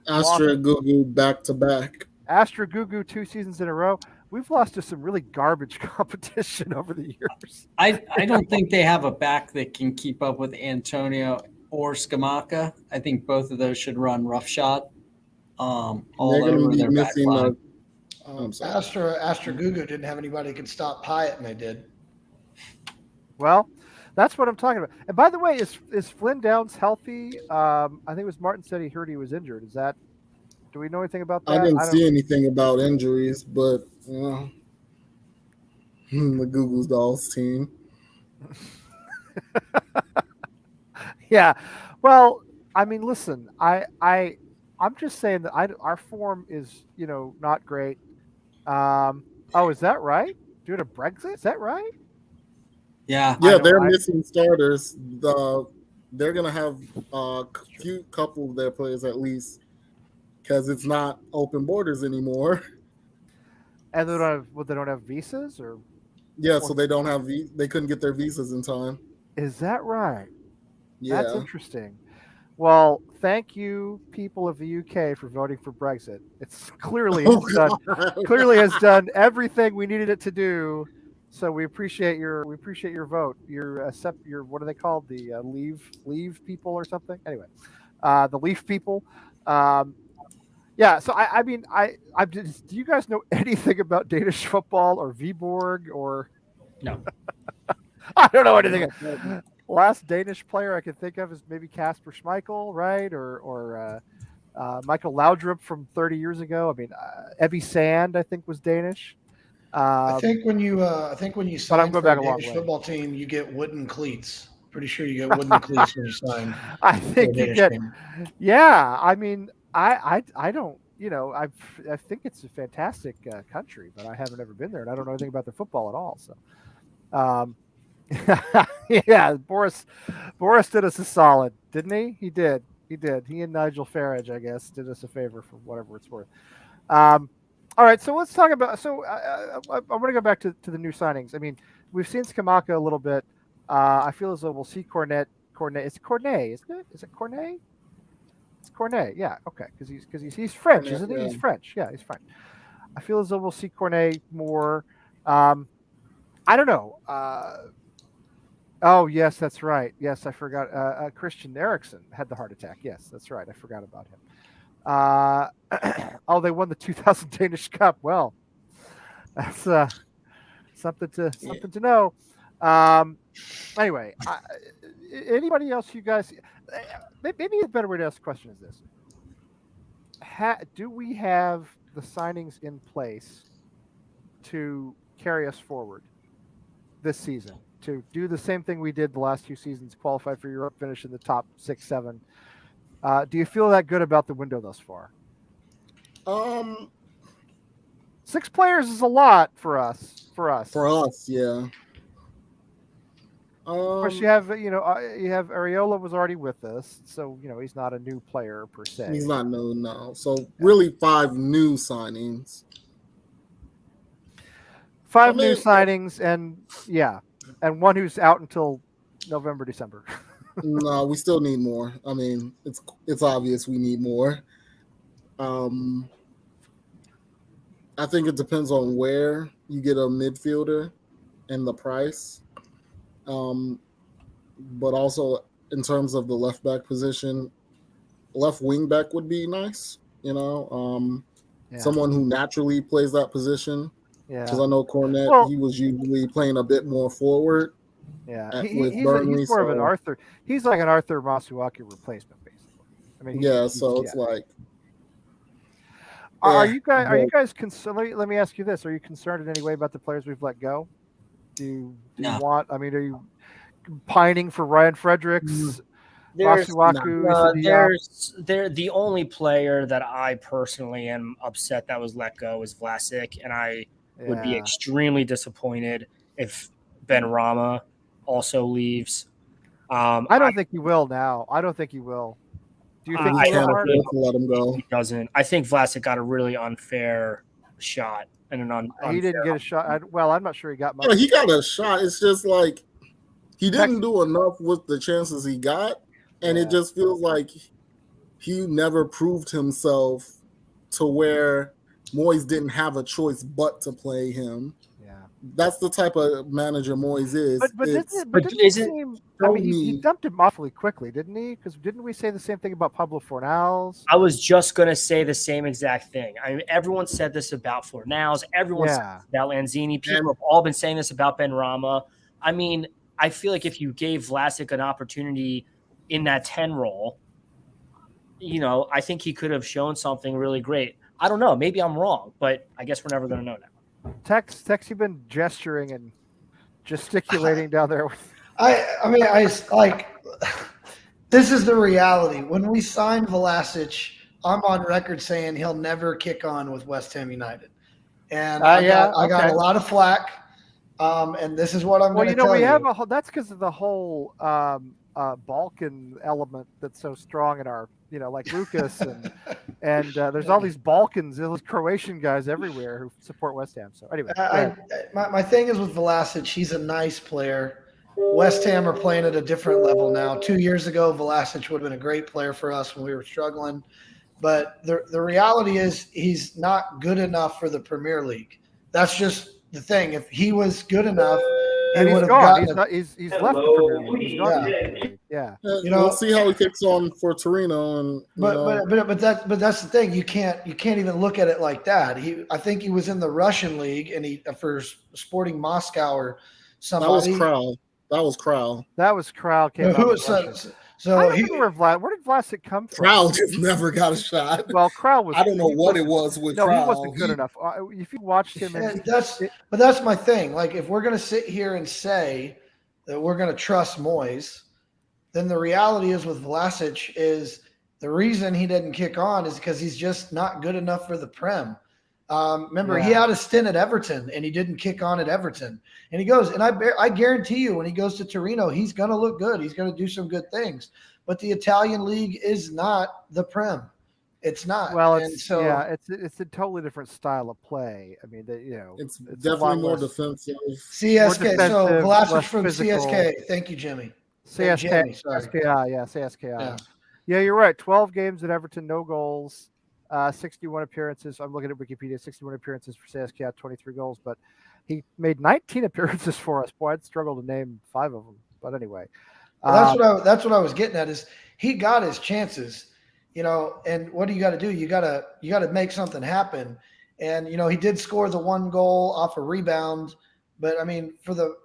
C: Astra Gugu back to back.
A: Astra Gugu 2 seasons in a row. We've lost to some really garbage competition over the years.
B: I don't think they have a back that can keep up with Antonio or Scamacca. I think both of those should run roughshod all over their back line.
E: Astra Gugu didn't have anybody who could stop Pyatt, and they did.
A: Well, that's what I'm talking about. And by the way, is Flynn Downs healthy? I think it was Martin said he heard he was injured. Is that? Do we know anything about that?
C: I didn't see anything about injuries, but the Google's Dolls team.
A: Yeah. Well, I mean, listen, I'm just saying that our form is, not great. Is that right? Due to Brexit? Is that right?
B: Yeah.
C: Yeah, they're missing starters. They're gonna have a couple of their players at least, because it's not open borders anymore.
A: And they don't have visas, or
C: so they don't have they couldn't get their visas in time.
A: Is that right?
C: Yeah,
A: that's interesting. Well, thank you, people of the UK, for voting for Brexit. It's clearly has done everything we needed it to do. So we appreciate your vote. Your what are they called? The leave people or something. Anyway, the Leaf people. Yeah. So I mean, do you guys know anything about Danish football or Viborg or?
D: No.
A: I don't know anything. Last Danish player I can think of is maybe Kasper Schmeichel, right? Or Michael Laudrup from 30 years ago. I mean, Ebbe Sand, I think, was Danish.
E: I think when you sign for a Danish football team, you get wooden cleats. Pretty sure you get wooden cleats when you sign.
A: I think you get. Team. Yeah, I mean, I don't. I think it's a fantastic country, but I haven't ever been there, and I don't know anything about the football at all. So. Yeah, Boris did us a solid, didn't he? He did. He and Nigel Farage, I guess, did us a favor for whatever it's worth. All right, so let's talk about. So I want to go back to the new signings. I mean, we've seen Scamacca a little bit. I feel as though we'll see Cornet. It's Cornet, isn't it? Is it Cornet? It's Cornet. Yeah. Okay. Because he's French, isn't he? Yeah. He's French. Yeah, he's French. I feel as though we'll see Cornet more. I don't know. Oh, yes, that's right. Yes, I forgot. Christian Eriksen had the heart attack. Yes, that's right. I forgot about him. They won the 2000 Danish Cup. Well, that's something to know. Anyway, anybody else? You guys? Maybe a better way to ask the question is this: do we have the signings in place to carry us forward this season? To do the same thing we did the last 2 seasons, qualify for Europe, finish in the top 6, 7. Do you feel that good about the window thus far? 6 players is a lot for us.
C: Yeah.
A: Of course, you have Areola was already with us, so he's not a new player per se.
C: He's not new, no. So really 5 new signings.
A: 5 new signings, and and one who's out until November, December.
C: No, we still need more. I mean, it's obvious we need more. I think it depends on where you get a midfielder and the price. But also in terms of the left back position, left wing back would be nice. Someone who naturally plays that position. Yeah, because I know Cornet, he was usually playing a bit more forward.
A: Yeah, he's more of an Arthur. He's like an Arthur Masuaki replacement, basically. I mean,
C: it's like.
A: Are you guys concerned? Let me ask you this: are you concerned in any way about the players we've let go? Do you
B: No.
A: want? I mean, are you pining for Ryan Fredericks,
D: There's
A: Masuaku, Issa Diop?
D: they're the only player that I personally am upset that was let go is Vlasic, and I would be
A: Yeah.
D: extremely disappointed if Ben Rama also leaves.
A: I don't think he will now. I don't think he will. Do you think
C: We
A: he will,
C: can't
A: Mark?
C: afford to let him go.
D: He doesn't. I think Vlasic got a really unfair shot and an
A: He didn't get a shot. I'm not sure he got much.
C: Yeah, he got a shot. It's just like he didn't do enough with the chances he got, and it just feels like he never proved himself to where Moyes didn't have a choice but to play him.
A: Yeah.
C: That's the type of manager Moyes is.
A: But he dumped him awfully quickly, didn't he? Because didn't we say the same thing about Pablo Fornals?
D: I was just going to say the same exact thing. I mean, everyone said this about Fornals. Everyone said this about Lanzini. People have all been saying this about Ben Rama. I mean, I feel like if you gave Vlasic an opportunity in that 10 role, I think he could have shown something really great. I don't know. Maybe I'm wrong, but I guess we're never going to know now.
A: Tex, you've been gesturing and gesticulating down there.
E: I like this is the reality. When we signed Vlasic, I'm on record saying he'll never kick on with West Ham United. And I got a lot of flack. And this is what I'm going to tell you.
A: That's because of the whole Balkan element that's so strong in our, like Lucas and there's all these Balkans, those Croatian guys everywhere who support West Ham. So anyway,
E: my thing is with Vlasic, he's a nice player. West Ham are playing at a different level now. 2 years ago, Vlasic would have been a great player for us when we were struggling. But the reality is he's not good enough for the Premier League. That's just the thing. If he was good enough,
A: and he's gone. He's left the Premier League. He's gone. Yeah.
C: We'll see how he kicks on for Torino. And
E: but that's the thing. You can't even look at it like that. I think he was in the Russian league and he for Sporting Moscow or somebody.
C: That was Král.
E: So
A: where did Vlasic come from?
C: Král just never got a shot.
A: Well, Král was.
C: I don't know what it was with Král.
A: No, he wasn't good enough. If you watched him,
E: but that's my thing. Like, if we're going to sit here and say that we're going to trust Moyes, then the reality is with Vlasic is the reason he didn't kick on is because he's just not good enough for the Prem. Remember, he had a stint at Everton and he didn't kick on at Everton. And he goes, and I guarantee you when he goes to Torino, he's going to look good. He's going to do some good things. But the Italian league is not the Prem. It's not.
A: Well, it's a totally different style of play. I mean,
C: it's definitely more defensive.
E: CSK. So Vlasic from physical. CSK. Thank you, Jimmy.
A: CSK. CSKA. Yeah, you're right. 12 games at Everton, no goals. 61 appearances. I'm looking at Wikipedia. 61 appearances for CSKA, 23 goals. But he made 19 appearances for us. Boy, I'd struggle to name 5 of them. But anyway,
E: that's what I was getting at. Is he got his chances, And what do you got to do? You got to make something happen. And he did score the 1 goal off a rebound. But I mean, for the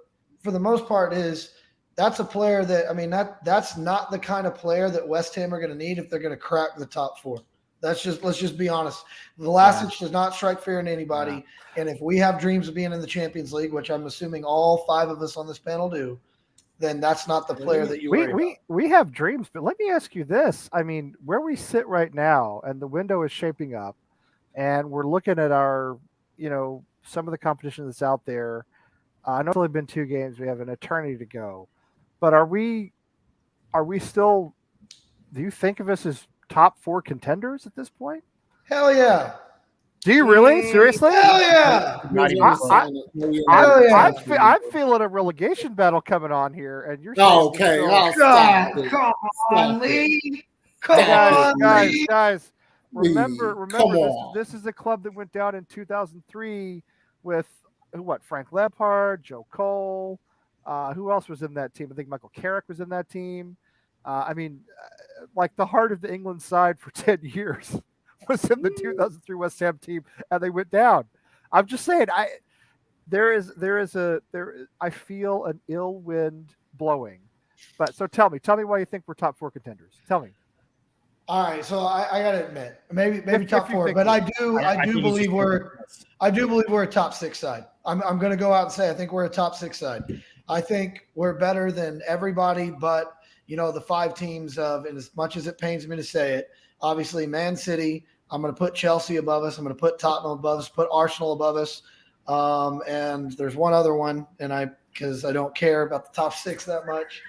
E: most part, that's a player that that's not the kind of player that West Ham are going to need if they're going to crack the top 4. Let's just be honest. Vlasic does not strike fear in anybody. Yeah. And if we have dreams of being in the Champions League, which I'm assuming all 5 of us on this panel do, then that's not the player that you worry about.
A: We have dreams, but let me ask you this. I mean, where we sit right now and the window is shaping up and we're looking at our, some of the competition that's out there. I know it's only been 2 games. We have an eternity to go. But are we still, do you think of us as top 4 contenders at this point?
E: Hell yeah.
A: Do you really? Seriously?
E: Hell yeah.
A: I'm feeling a relegation battle coming on here, and you're
C: okay.
E: Come on, Lee.
A: Guys. Remember this is a club that went down in 2003 with Frank Lampard, Joe Cole. Who else was in that team? I think Michael Carrick was in that team. Like the heart of the England side for 10 years was in the 2003 West Ham team, and they went down. I'm just saying, I feel an ill wind blowing. But so tell me why you think we're top 4 contenders. Tell me.
E: All right, so I got to admit, maybe
A: If
E: top
A: you
E: four,
A: think
E: but I
A: so.
E: do
D: I think
E: believe
D: it's-
E: I do believe we're a top 6 side. I'm going to go out and say I think we're a top 6 side. I think we're better than everybody, but the 5 teams of, and as much as it pains me to say it, obviously Man City. I'm going to put Chelsea above us. I'm going to put Tottenham above us. Put Arsenal above us. And there's one other one, because I don't care about the top 6 that much.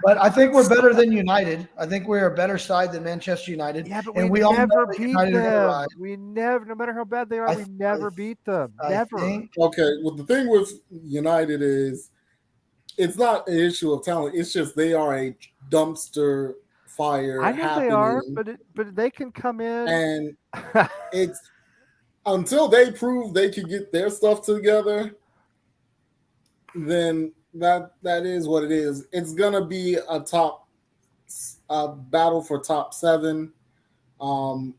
E: But I think we're better than United. I think we're a better side than Manchester United.
A: Yeah, but
E: and
A: we
E: all know
A: never
E: that
A: beat
E: United are gonna
A: them.
E: rise.
A: We never, no matter how bad they are, we never beat them. Never.
C: Okay, well, the thing with United is it's not an issue of talent. It's just they are a dumpster fire.
A: I know
C: happening,
A: they are, but they can come in.
C: And it's until they prove they can get their stuff together, then that is what it is. It's gonna be a battle for top 7. I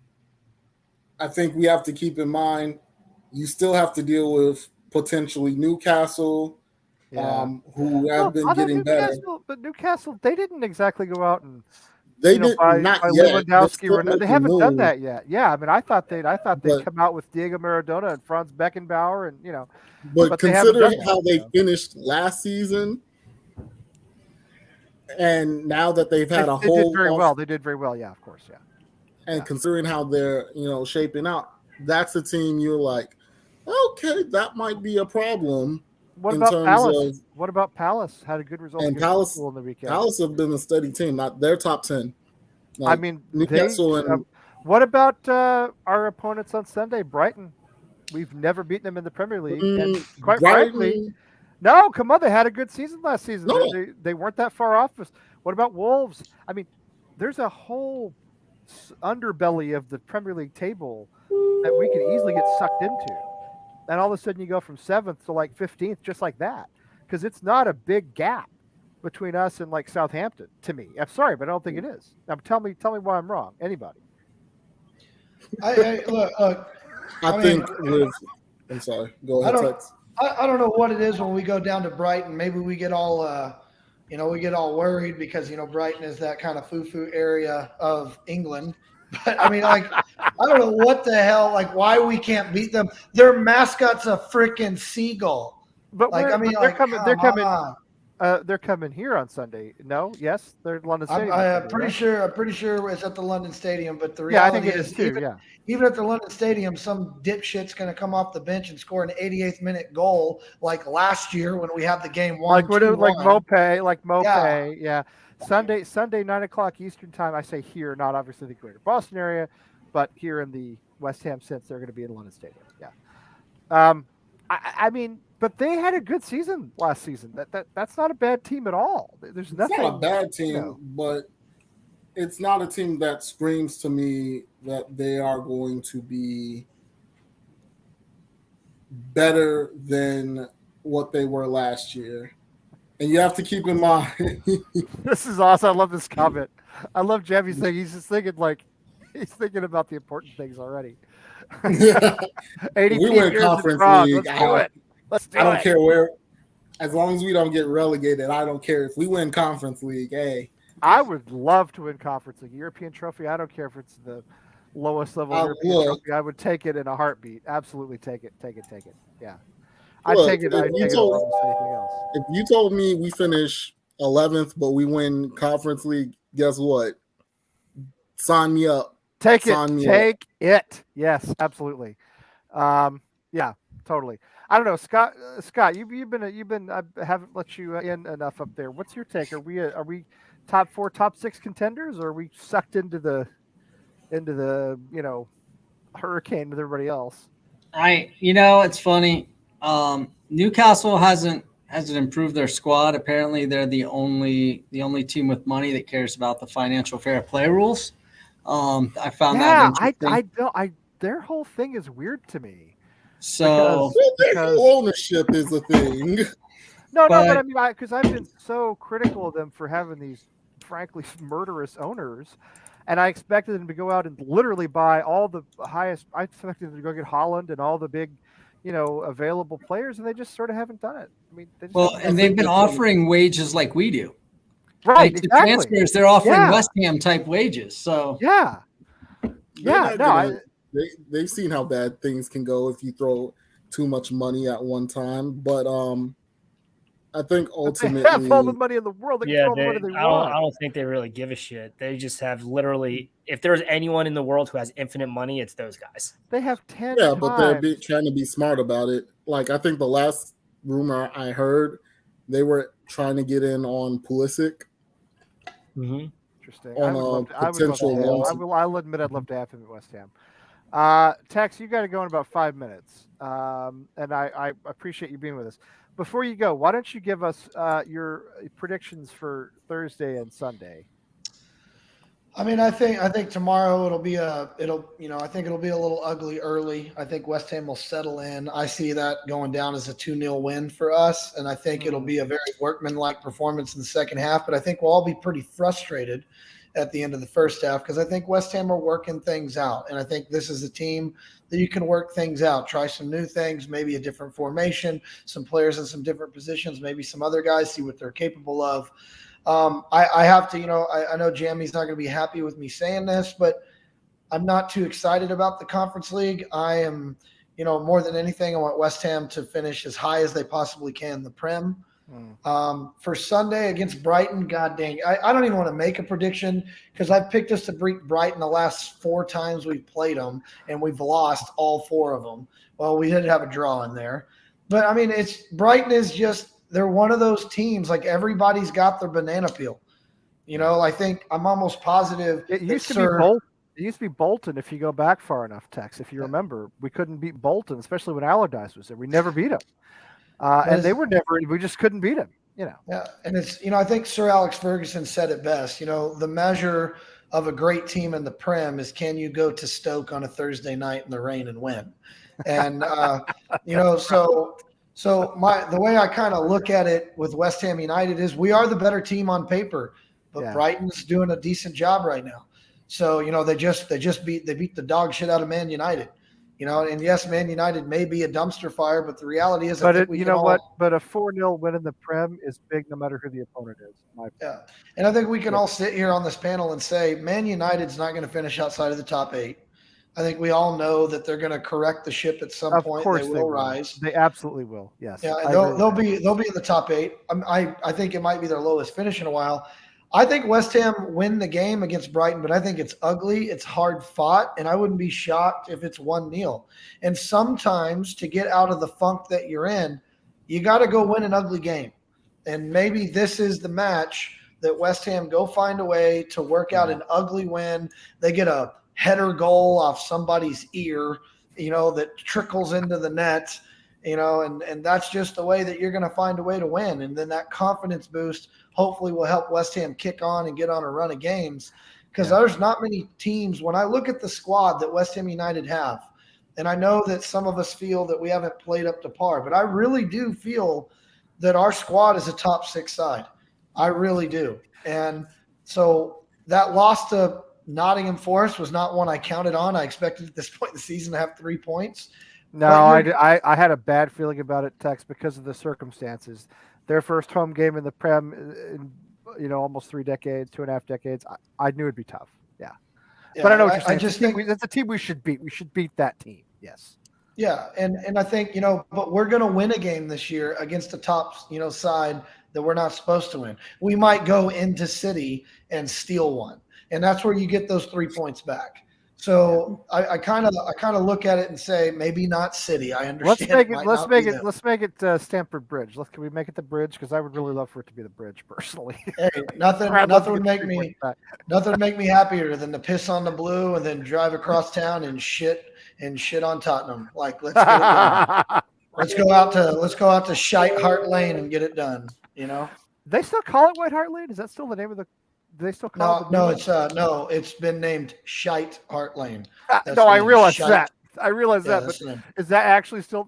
C: think we have to keep in mind you still have to deal with potentially Newcastle, who have been getting better.
A: But Newcastle, they didn't exactly go out and
C: They did not yet.
A: Lewandowski. They haven't done that yet. Yeah, I mean, I thought they'd come out with Diego Maradona and Franz Beckenbauer, and
C: But considering how they finished last season, and now that they've had
A: they did very well. They did very well. Yeah, of course. Yeah.
C: And considering how they're shaping out, that's a team you're like, okay, that might be a problem.
A: What about Palace? What about Palace? Had a good result.
C: And Palace
A: on the weekend.
C: Palace have been a steady team. Not their top 10.
A: I mean,
C: Newcastle and
A: what about our opponents on Sunday? Brighton. We've never beaten them in the Premier League. And quite frankly, no, come on, they had a good season last season.
C: No.
A: They weren't that far off us. What about Wolves? I mean, there's a whole underbelly of the Premier League table that we could easily get sucked into. And all of a sudden you go from 7th to like 15th just like that, because it's not a big gap between us and like Southampton to me. I'm sorry, but I don't think it is. Now tell me why I'm wrong. Anybody?
E: I
C: think I'm sorry. Go ahead, Tex.
E: I don't know what it is when we go down to Brighton. Maybe we get all worried because Brighton is that kind of foo-foo area of England. But I mean, I don't know what the hell, why we can't beat them. Their mascot's a freaking seagull.
A: But they're coming here on Sunday. No, yes, they're at London Stadium.
E: I'm pretty sure it's at the London Stadium. But the reality is, even at the London Stadium, some dipshit's going to come off the bench and score an 88th minute goal, like last year when we had the game 1-2-1.
A: Like Mopay, yeah. Sunday 9:00 Eastern time. I say here, not obviously the greater Boston area, but here in the West Ham sense, they're going to be in London Stadium. Yeah. I mean, but they had a good season last season. That's not a bad team at all. There's nothing.
C: It's not a bad team, but it's not a team that screams to me that they are going to be better than what they were last year. And you have to keep in mind.
A: This is awesome. I love this comment. I love Jeffy's thing. He's just thinking about the important things already. 80
C: we win conference league.
A: Let's do it.
C: I don't care where, as long as we don't get relegated. I don't care if we win conference league. Hey,
A: I would love to win conference league. European trophy. I don't care if it's the lowest level European trophy. I would take it in a heartbeat. Absolutely take it. Yeah. I'd take it over anything else.
C: If you told me we finish 11th, but we win conference league, guess what? Sign me up.
A: Take it. Yes, absolutely. Yeah, totally. I don't know, Scott. You've been. I haven't let you in enough up there. What's your take? Are we top 4, top 6 contenders, or are we sucked into the hurricane with everybody else?
B: It's funny. Newcastle hasn't improved their squad. Apparently, they're the only team with money that cares about the financial fair play rules. I found that interesting.
A: Their whole thing is weird to me.
B: So
C: their ownership is a thing.
A: But I mean, because I've been so critical of them for having these, frankly, murderous owners, and I expected them to go out and literally buy all the highest. I expected them to go get Holland and all the big, available players, and they just sort of haven't done it. I mean,
B: they've been offering wages like we do.
A: Right,
B: exactly. The transfers, they're offering West Ham type wages. So
A: yeah, Yeah, no,
C: they've seen how bad things can go if you throw too much money at one time. But I think
A: they have all the
C: ultimately,
A: money in the world. They can
D: Yeah,
A: throw all the money they
D: I
A: want.
D: don't think they really give a shit. They just have literally, if there's anyone in the world who has infinite money, it's those guys.
A: They have 10
C: yeah, but they're
A: times.
C: trying to be smart about it. Like I think the last rumor I heard, they were trying to get in on Pulisic
D: Mm-hmm.
A: Interesting.
C: on
A: I would love to
C: potential
A: have.
C: long.
A: I'll admit I'd love to have him at West Ham. Tex, you got to go in about 5 minutes. And I appreciate you being with us. Before you go, why don't you give us your predictions for Thursday and Sunday?
E: I mean, I think tomorrow I think it'll be a little ugly early. I think West Ham will settle in. I see that going down as a 2-0 win for us, and I think it'll be a very workmanlike performance in the second half. But I think we'll all be pretty frustrated at the end of the first half because I think West Ham are working things out, and I think this is a team that you can work things out, try some new things, maybe a different formation, some players in some different positions, maybe some other guys, see what they're capable of. I have to, I know Jamie's not going to be happy with me saying this, but I'm not too excited about the Conference League. I am, more than anything, I want West Ham to finish as high as they possibly can in the Prem. For Sunday against Brighton, god dang, I don't even want to make a prediction because I've picked us to beat Brighton the last 4 times we've played them, and we've lost all 4 of them. Well, we did have a draw in there. But, I mean, Brighton is just – they're one of those teams, like everybody's got their banana peel. I think I'm almost positive.
A: It used to be Bolton. It used to be Bolton if you go back far enough, Tex. If you remember, we couldn't beat Bolton, especially when Allardyce was there. We never beat them. And they were never – we just couldn't beat them,
E: Yeah, and it's I think Sir Alex Ferguson said it best. The measure of a great team in the Prem is can you go to Stoke on a Thursday night in the rain and win? And, So the way I kind of look at it with West Ham United is we are the better team on paper, but Brighton's doing a decent job right now. So they beat the dog shit out of Man United, and yes, Man United may be a dumpster fire, but the reality is,
A: but But a 4-0 win in the Prem is big, no matter who the opponent is.
E: Yeah, and I think we can all sit here on this panel and say Man United's not going to finish outside of the top 8. I think we all know that they're going to correct the ship at some point. They will rise.
A: They absolutely will. Yes.
E: Yeah, and they'll be in the top 8. I think it might be their lowest finish in a while. I think West Ham win the game against Brighton, but I think it's ugly. It's hard fought, and I wouldn't be shocked if it's 1-0. And sometimes to get out of the funk that you're in, you got to go win an ugly game. And maybe this is the match that West Ham go find a way to work out an ugly win. They get a header goal off somebody's ear, that trickles into the net, and that's just the way that you're going to find a way to win. And then that confidence boost hopefully will help West Ham kick on and get on a run of games because there's not many teams. When I look at the squad that West Ham United have, and I know that some of us feel that we haven't played up to par, but I really do feel that our squad is a top 6 side. I really do. And so that loss to Nottingham Forest was not one I counted on. I expected at this point in the season to have 3 points.
A: No, I had a bad feeling about it, Tex, because of the circumstances. Their first home game in the Prem in almost 3 decades, 2.5 decades. I knew it'd be tough. Yeah. But I know what you're saying. I just think that's a team we should beat. We should beat that team. Yes.
E: Yeah, and I think but we're going to win a game this year against a top side that we're not supposed to win. We might go into City and steal one. And that's where you get those 3 points back. So I kind of look at it and say maybe not City. I understand.
A: Let's make it Stamford Bridge. Can we make it the Bridge? Because I would really love for it to be the Bridge personally.
E: Hey, nothing would make me happier than to piss on the blue and then drive across town and shit on Tottenham. Like let's get it done. let's go out to Shite Hart Lane and get it done.
A: They still call it White Hart Lane? Is that still the name of the? Do they still call it?
E: It's been named Shite Hart Lane.
A: I realize that. But is that actually still?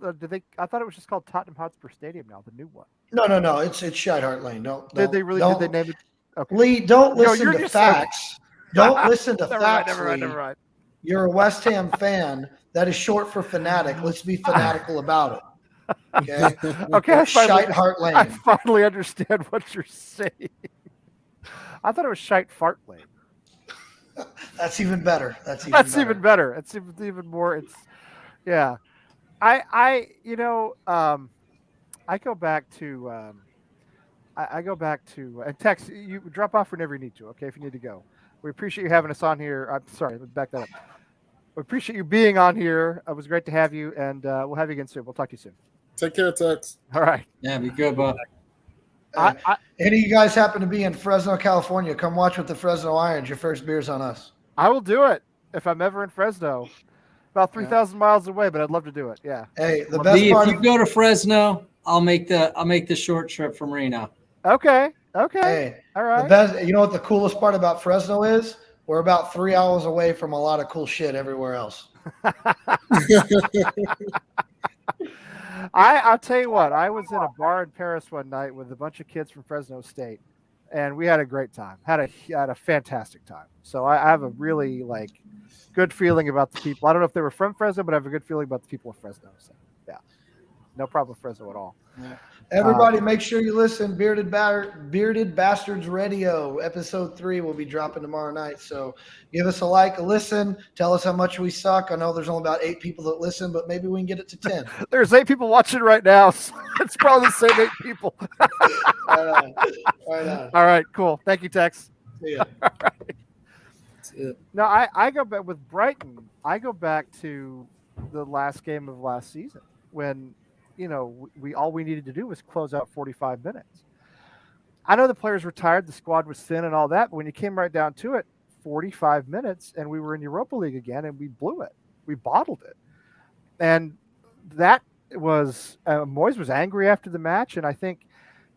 A: I thought it was just called Tottenham Hotspur Stadium now, the new one.
E: No. It's Shite Hart Lane.
A: Did they name it? Okay.
E: Lee, don't listen to facts. Don't listen to facts.
A: Never mind.
E: You're a West Ham fan. That is short for fanatic. Let's be fanatical about it. Okay. Shite Hart Lane.
A: I finally understand what you're saying. I thought it was Shite Fart Lane.
E: That's even better. That's
A: even better. It's even more. It's yeah. I go back to I go back to and Tex. You drop off whenever you need to. Okay, if you need to go. We appreciate you having us on here. I'm sorry, let me back that up. We appreciate you being on here. It was great to have you, and we'll have you again soon. We'll talk to you soon.
C: Take care, Tex.
A: All right.
B: Yeah, be good, Bob.
E: Any of you guys happen to be in Fresno, California, come watch with the Fresno Irons. Your first beer's on us.
A: I will do it if I'm ever in Fresno. About 3,000 miles away, but I'd love to do it. Yeah.
E: Hey, the best
B: Lee,
E: part
B: if you go to Fresno, I'll make the short trip from Reno.
A: Okay. All
E: the
A: right.
E: best. You know what the coolest part about Fresno is? We're about 3 hours away from a lot of cool shit everywhere else.
A: I'll tell you what. I was in a bar in Paris one night with a bunch of kids from Fresno State, and we had a great time. Had a fantastic time. So I have a really good feeling about the people. I don't know if they were from Fresno, but I have a good feeling about the people of Fresno. So yeah, no problem with Fresno at all.
E: Yeah. Everybody, make sure you listen. Bearded Bastards Radio, episode 3 will be dropping tomorrow night. So give us a like, a listen. Tell us how much we suck. I know there's only about 8 people that listen, but maybe we can get it to 10.
A: There's 8 people watching right now. So it's probably the same 8 people.
E: Right on.
A: All right, cool. Thank you, Tex.
E: See ya.
A: No, I go back with Brighton. I go back to the last game of last season when, we all we needed to do was close out 45 minutes. I know the players were tired, the squad was thin and all that, but when you came right down to it, 45 minutes and we were in Europa League again and we blew it. We bottled it. And that was Moyes was angry after the match, and I think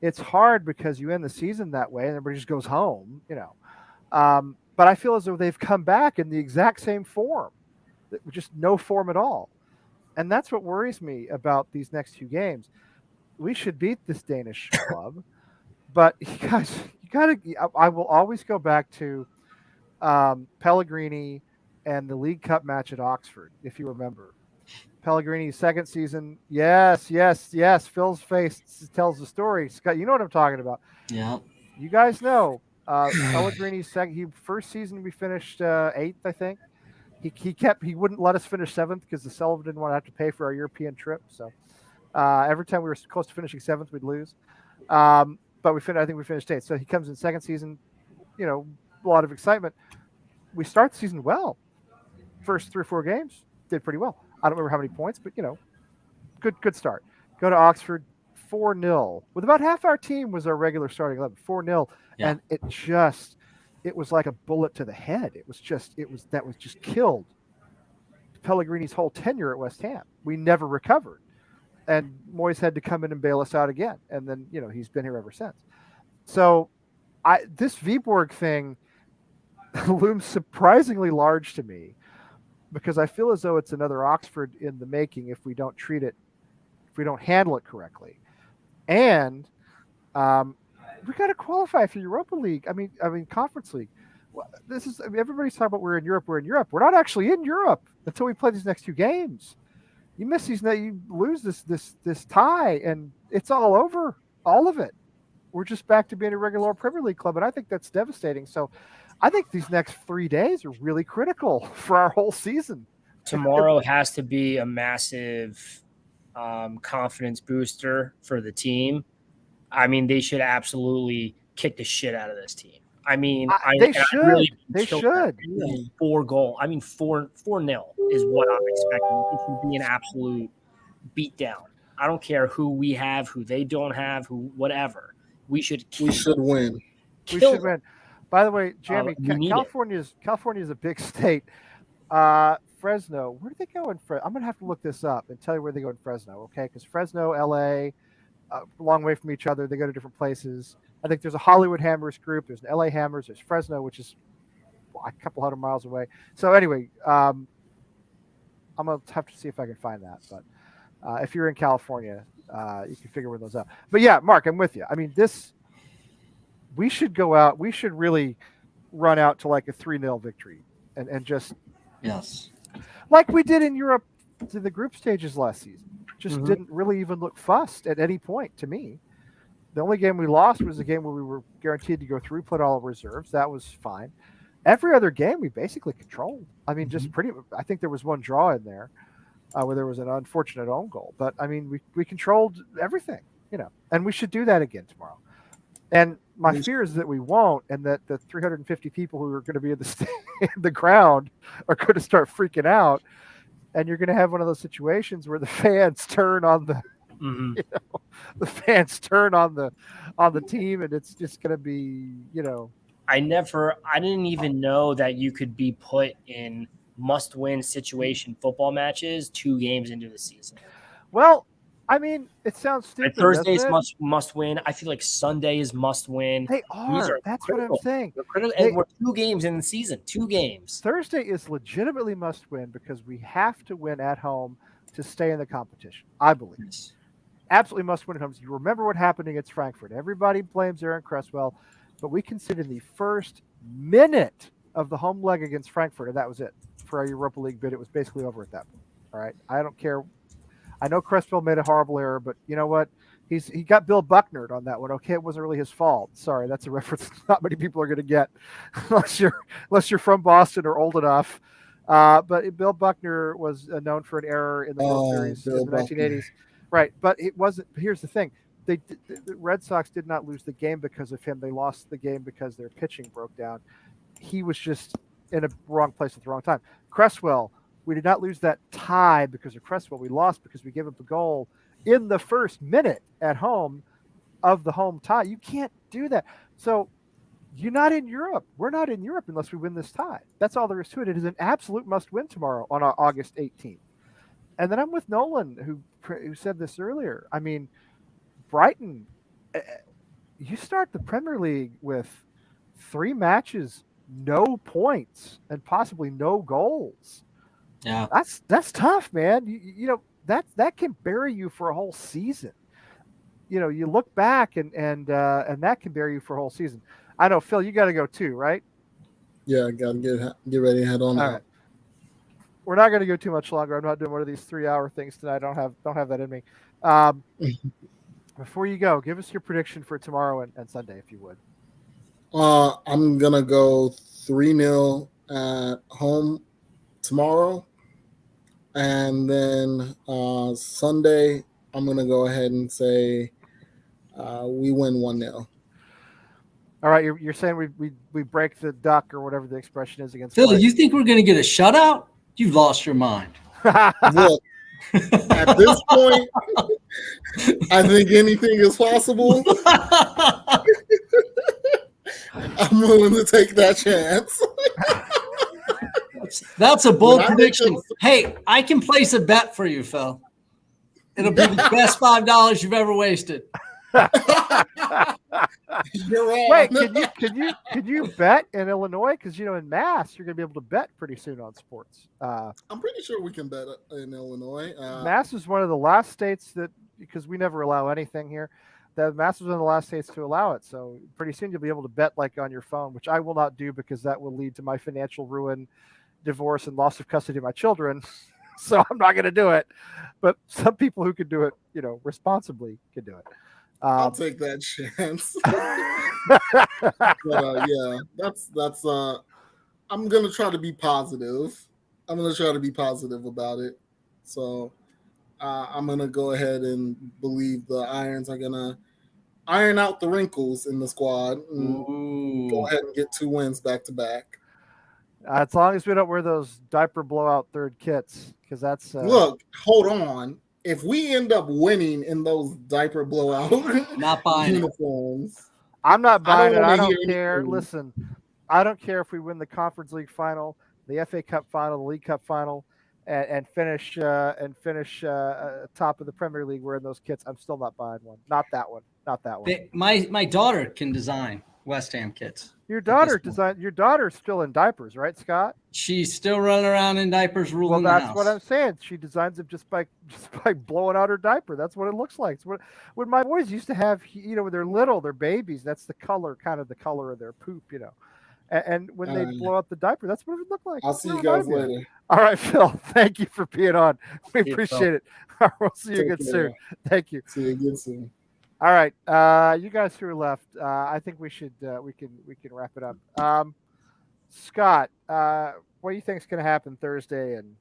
A: it's hard because you end the season that way and everybody just goes home, but I feel as though they've come back in the exact same form, just no form at all. And that's what worries me about these next 2 games. We should beat this Danish club, but you got to. I will always go back to Pellegrini and the League Cup match at Oxford, if you remember. Pellegrini's second season. Yes. Phil's face tells the story. Scott, you know what I'm talking about.
B: Yeah.
A: You guys know. Pellegrini's first season we finished 8th, I think. He wouldn't let us finish 7th because the Sullivan didn't want to have to pay for our European trip. So every time we were close to finishing 7th, we'd lose. But I think we finished 8th. So he comes in second season, a lot of excitement. We start the season well. First 3 or 4 games did pretty well. I don't remember how many points, but good start. Go to Oxford, 4-0. With about half our team was our regular starting 11, 4-0, and it was like a bullet to the head. That was just killed Pellegrini's whole tenure at West Ham. We never recovered, and Moyes had to come in and bail us out again. And then he's been here ever since. So, this Viborg thing looms surprisingly large to me because I feel as though it's another Oxford in the making if we don't handle it correctly, and we got to qualify for Europa League. I mean Conference League. Everybody's talking about we're in Europe. We're not actually in Europe until we play these next 2 games. You miss these, you lose this tie, and it's all over. All of it. We're just back to being a regular Premier League club, and I think that's devastating. So, I think these next 3 days are really critical for our whole season.
D: Tomorrow has to be a massive confidence booster for the team. I mean, they should absolutely kick the shit out of this team. I mean,
A: they should.
D: 4-goal. I mean, 4-0 is what I'm expecting. It should be an absolute beatdown. I don't care who we have, who they don't have, whatever. We should
C: win.
A: We should win. By the way, Jeremy, California is a big state. Fresno, where do they go in Fresno? I'm going to have to look this up and tell you where they go in Fresno, okay? Because Fresno, LA, a long way from each other. They go to different places. I think there's a Hollywood Hammers group. There's an LA Hammers. There's Fresno, which is a couple hundred miles away. So anyway, I'm going to have to see if I can find that. But if you're in California, you can figure those out. But yeah, Mark, I'm with you. I mean, we should go out. We should really run out to like a 3-0 victory and just like we did in Europe to the group stages last season. Just didn't really even look fussed at any point to me. The only game we lost was the game where we were guaranteed to go through, put all reserves. That was fine. every other game we basically controlled. I mean, just pretty. I think there was one draw in there where there was an unfortunate own goal, but I mean, we controlled everything, and we should do that again tomorrow. And my fear is that we won't, and that the 350 people who are going to be in the ground are going to start freaking out, and you're going to have one of those situations where the fans turn on the the fans turn on the team, and it's just going to be
D: I didn't even know that you could be put in must-win situation football matches 2 games into the season.
A: Well, I mean, it sounds stupid.
D: Thursday's must win. I feel like Sunday is must win.
A: They are. That's critical. What I'm saying.
D: They're critical. And we're 2 games in the season. 2 games.
A: Thursday is legitimately must win because we have to win at home to stay in the competition. I believe. Yes. Absolutely must win at home. You remember what happened against Frankfurt. Everybody blames Aaron Cresswell, but we considered the first minute of the home leg against Frankfurt, and that was it. For our Europa League bid, it was basically over at that point. All right. I don't care. I know Cresswell made a horrible error, but you know what? He got Bill Bucknered on that one. Okay, it wasn't really his fault. Sorry, that's a reference not many people are going to get unless you're from Boston or old enough. But Bill Buckner was known for an error in the World Series in the 1980s. Right, but it wasn't. Here's the thing: the Red Sox did not lose the game because of him. They lost the game because their pitching broke down. He was just in a wrong place at the wrong time. Cresswell. We did not lose that tie because of Cresswell. We lost because we gave up a goal in the first minute at home of the home tie. You can't do that. So you're not in Europe. We're not in Europe unless we win this tie. That's all there is to it. It is an absolute must-win tomorrow on August 18th. And then I'm with Nolan, who said this earlier. I mean, Brighton, you start the Premier League with 3 matches, no points, and possibly no goals.
B: Yeah,
A: that's tough, man. That can bury you for a whole season. You look back and that can bury you for a whole season. I know, Phil, you got to go too, right?
C: Yeah, I got to get ready to head on.
A: All right. We're not going to go too much longer. I'm not doing one of these 3-hour things tonight. I don't have that in me. Before you go, give us your prediction for tomorrow and Sunday, if you would.
C: I'm gonna go 3-0 at home tomorrow. And then Sunday, I'm going to go ahead and say we win 1-0.
A: All right, you're saying we break the duck or whatever the expression is against
B: Philly, you think we're going to get a shutout? You've lost your mind.
C: Look, at this point, I think anything is possible. I'm willing to take that chance.
B: That's a bold prediction. Hey, I can place a bet for you, Phil. It'll be the best $5 you've ever wasted.
C: You're wrong.
A: Wait, can you bet in Illinois? Because in Mass you're going to be able to bet pretty soon on sports.
C: I'm pretty sure we can bet in Illinois.
A: Mass is one of the last states because we never allow anything here. The Mass was one of the last states to allow it. So pretty soon you'll be able to bet like on your phone, which I will not do because that will lead to my financial ruin, divorce, and loss of custody of my children. So I'm not going to do it. But some people who can do it, responsibly can do it.
C: I'll take that chance. But, yeah, that's. I'm gonna try to be positive. I'm gonna try to be positive about it. So I'm gonna go ahead and believe the Irons are gonna iron out the wrinkles in the squad and go ahead and get 2 wins back to back.
A: As long as we don't wear those diaper blowout third kits, because that's
C: look. Hold on. If we end up winning in those diaper blowout
B: not buying
C: uniforms,
A: I'm not buying it. I don't care. Anything. Listen, I don't care if we win the Conference League final, the FA Cup final, the League Cup final, and finish top of the Premier League wearing those kits. I'm still not buying one. Not that one. Not that one.
B: My daughter can design West Ham kits.
A: Your daughter's still in diapers, right, Scott?
B: She's still running around in diapers, ruling
A: the house.
B: Well, that's
A: what I'm saying. She designs them just by blowing out her diaper. That's what it looks like. It's when my boys used to have, when they're little, they're babies. That's the color of their poop, And when they blow out the diaper, that's what it would look like.
C: I'll see you guys later.
A: All right, Phil. Thank you for being on. We appreciate it. We'll see you again soon. Thank you.
C: See you again soon.
A: All right, you guys who are left, I think we should we can wrap it up. Scott, what do you think is going to happen Thursday and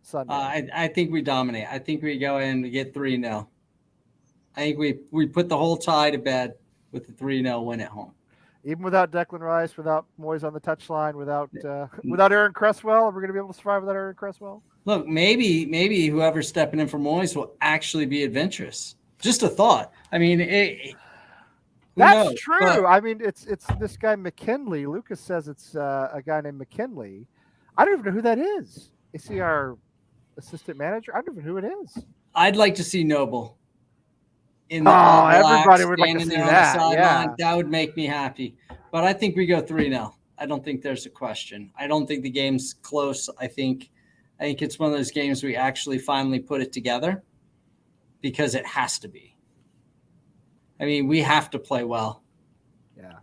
A: Sunday?
B: I think we dominate. I think we go in and we get 3-0. I think we put the whole tie to bed with the 3-0 win at home.
A: Even without Declan Rice, without Moyes on the touchline, without Aaron Cresswell, are we going to be able to survive without Aaron Cresswell?
B: Look, maybe whoever's stepping in for Moyes will actually be adventurous. Just a thought. I mean,
A: that's
B: knows?
A: true.
B: But
A: I mean, it's this guy McKinley. Lucas says it's a guy named McKinley. I don't even know who that is. Is he our assistant manager? I don't even know who it is.
B: I'd like to see Noble.
A: Everybody would like to see that. Yeah.
B: That would make me happy. But I think we go 3-0. I don't think there's a question. I don't think the game's close. I think it's one of those games we actually finally put it together because it has to be. I mean, we have to play well.
A: Yeah.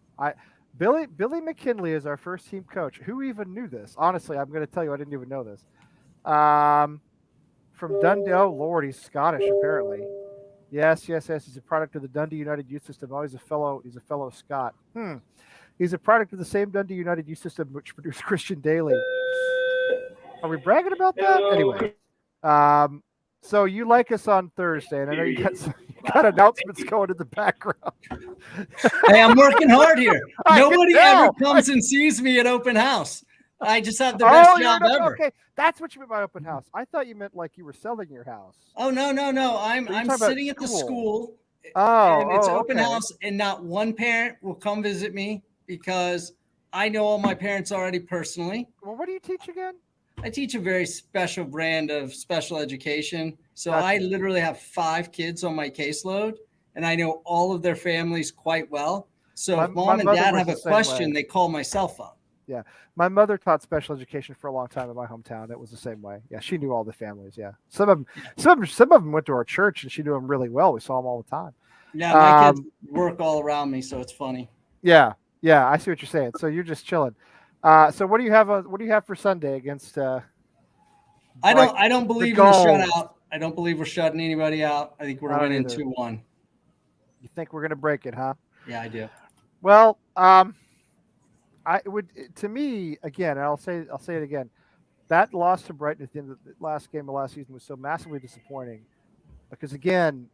A: Billy McKinley is our first team coach. Who even knew this? Honestly, I'm going to tell you, I didn't even know this. From Dundee. Oh, Lord, he's Scottish, apparently. Yes. He's a product of the Dundee United youth system. Oh, he's a fellow Scot. He's a product of the same Dundee United youth system which produced Christian Daly. Are we bragging about that? Anyway. So you like us on Thursday, and I know you got announcements going in the background.
B: Hey, I'm working hard here. Nobody ever comes and sees me at open house. I just have the best job ever.
A: Okay, that's what you meant by open house. I thought you meant like you were selling your house.
B: Oh no! I'm sitting at the school.
A: And
B: it's open house, and not one parent will come visit me because I know all my parents already personally.
A: Well, what do you teach again?
B: I teach a very special brand of special education. So I literally have 5 kids on my caseload, and I know all of their families quite well. So if mom and dad have a question, they call my cell phone.
A: Yeah. My mother taught special education for a long time in my hometown. It was the same way. Yeah. She knew all the families. Yeah. Some of them went to our church and she knew them really well. We saw them all the time.
B: Yeah. My kids work all around me. So it's funny.
A: Yeah. Yeah. I see what you're saying. So you're just chilling. So what do you have for Sunday against,
B: I don't believe in the shutout. I don't believe we're shutting anybody out. I think we're winning 2-1.
A: You think we're going to break it, huh?
B: Yeah, I do.
A: Well, to me, again, and I'll say it again, that loss to Brighton at the end of the last game of last season was so massively disappointing because, again,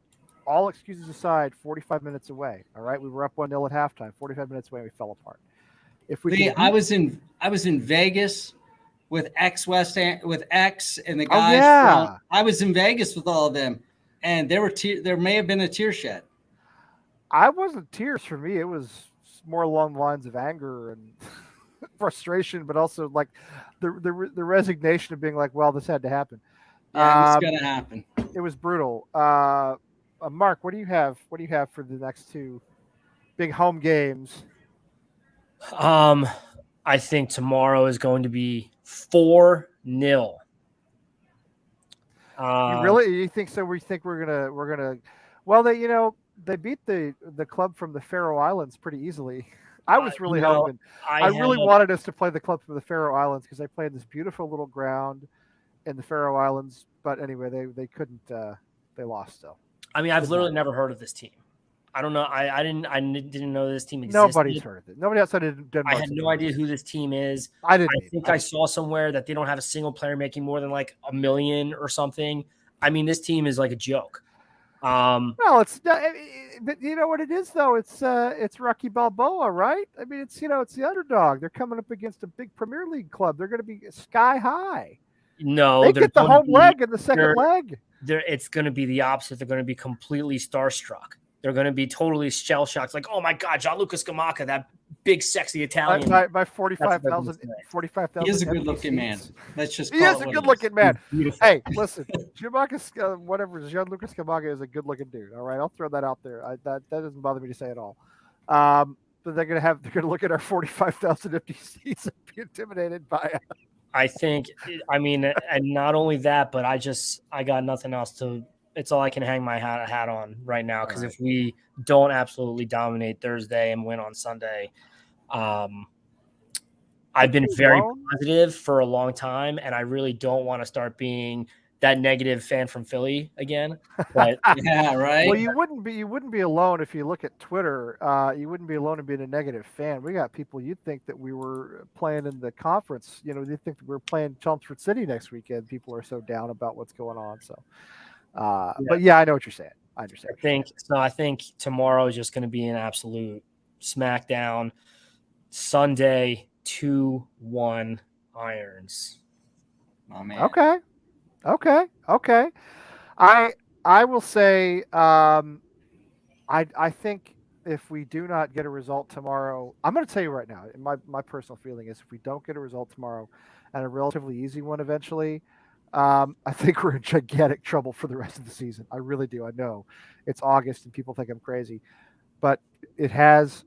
A: all excuses aside, 45 minutes away. All right, we were up 1-0 at halftime. 45 minutes away, we fell apart.
B: I was in Vegas with X and the guys. I was in Vegas with all of them, and there may have been a tear shed.
A: I wasn't tears for me. It was more along the lines of anger and frustration, but also like the resignation of being like, well, this had to happen.
B: Yeah, it's gonna happen.
A: It was brutal. Mark, what do you have? What do you have for the next 2 big home games?
D: I think tomorrow is going to be 4-0.
A: You think so? We think we're gonna. Well, they beat the club from the Faroe Islands pretty easily. I was really hoping. I really wanted us to play the club from the Faroe Islands because they played this beautiful little ground in the Faroe Islands. But anyway, they couldn't. They lost still.
D: I mean, I've literally never heard of this team. I don't know. I didn't know this team existed.
A: Nobody's heard of it. Nobody outside of Denmark.
D: I had no idea who this team is.
A: I
D: think I saw somewhere that they don't have a single player making more than like $1 million or something. I mean, this team is like a joke.
A: Well, it's not, but you know what it is though. It's Rocky Balboa, right? I mean, it's the underdog. They're coming up against a big Premier League club. They're going to be sky high.
D: No,
A: they get the home leg and the second leg.
D: It's going to be the opposite. They're going to be completely starstruck. They're going to be totally shell shocked. Like, oh my God, Gianluca Scamacca, that big, sexy Italian.
A: By 45,000.
B: He is a good looking man. Let's just.
A: He is a good looking man. Hey, listen, Gianluca Scamacca is a good looking dude. All right, I'll throw that out there. That doesn't bother me to say at all. But they're gonna look at our 45,000 empty seats and be intimidated by it.
D: I think. I mean, and not only that, but I got nothing else to. It's all I can hang my hat on right now because if we don't absolutely dominate Thursday and win on Sunday, I've been very positive for a long time, and I really don't want to start being that negative fan from Philly again. But
B: Yeah, right.
A: Well, you wouldn't be alone if you look at Twitter. You wouldn't be alone in being a negative fan. We got people you'd think that we were playing in the conference. You know, they think that we're playing Chelmsford City next weekend. People are so down about what's going on. So, but yeah, I know what you're saying. I understand.
D: I think tomorrow is just going to be an absolute smackdown. Sunday 2-1 Irons.
B: Oh man.
A: Okay. I will say, I think if we do not get a result tomorrow, I'm going to tell you right now. My personal feeling is if we don't get a result tomorrow, and a relatively easy one eventually, I think we're in gigantic trouble for the rest of the season. I really do. I know it's August and people think I'm crazy, but it has.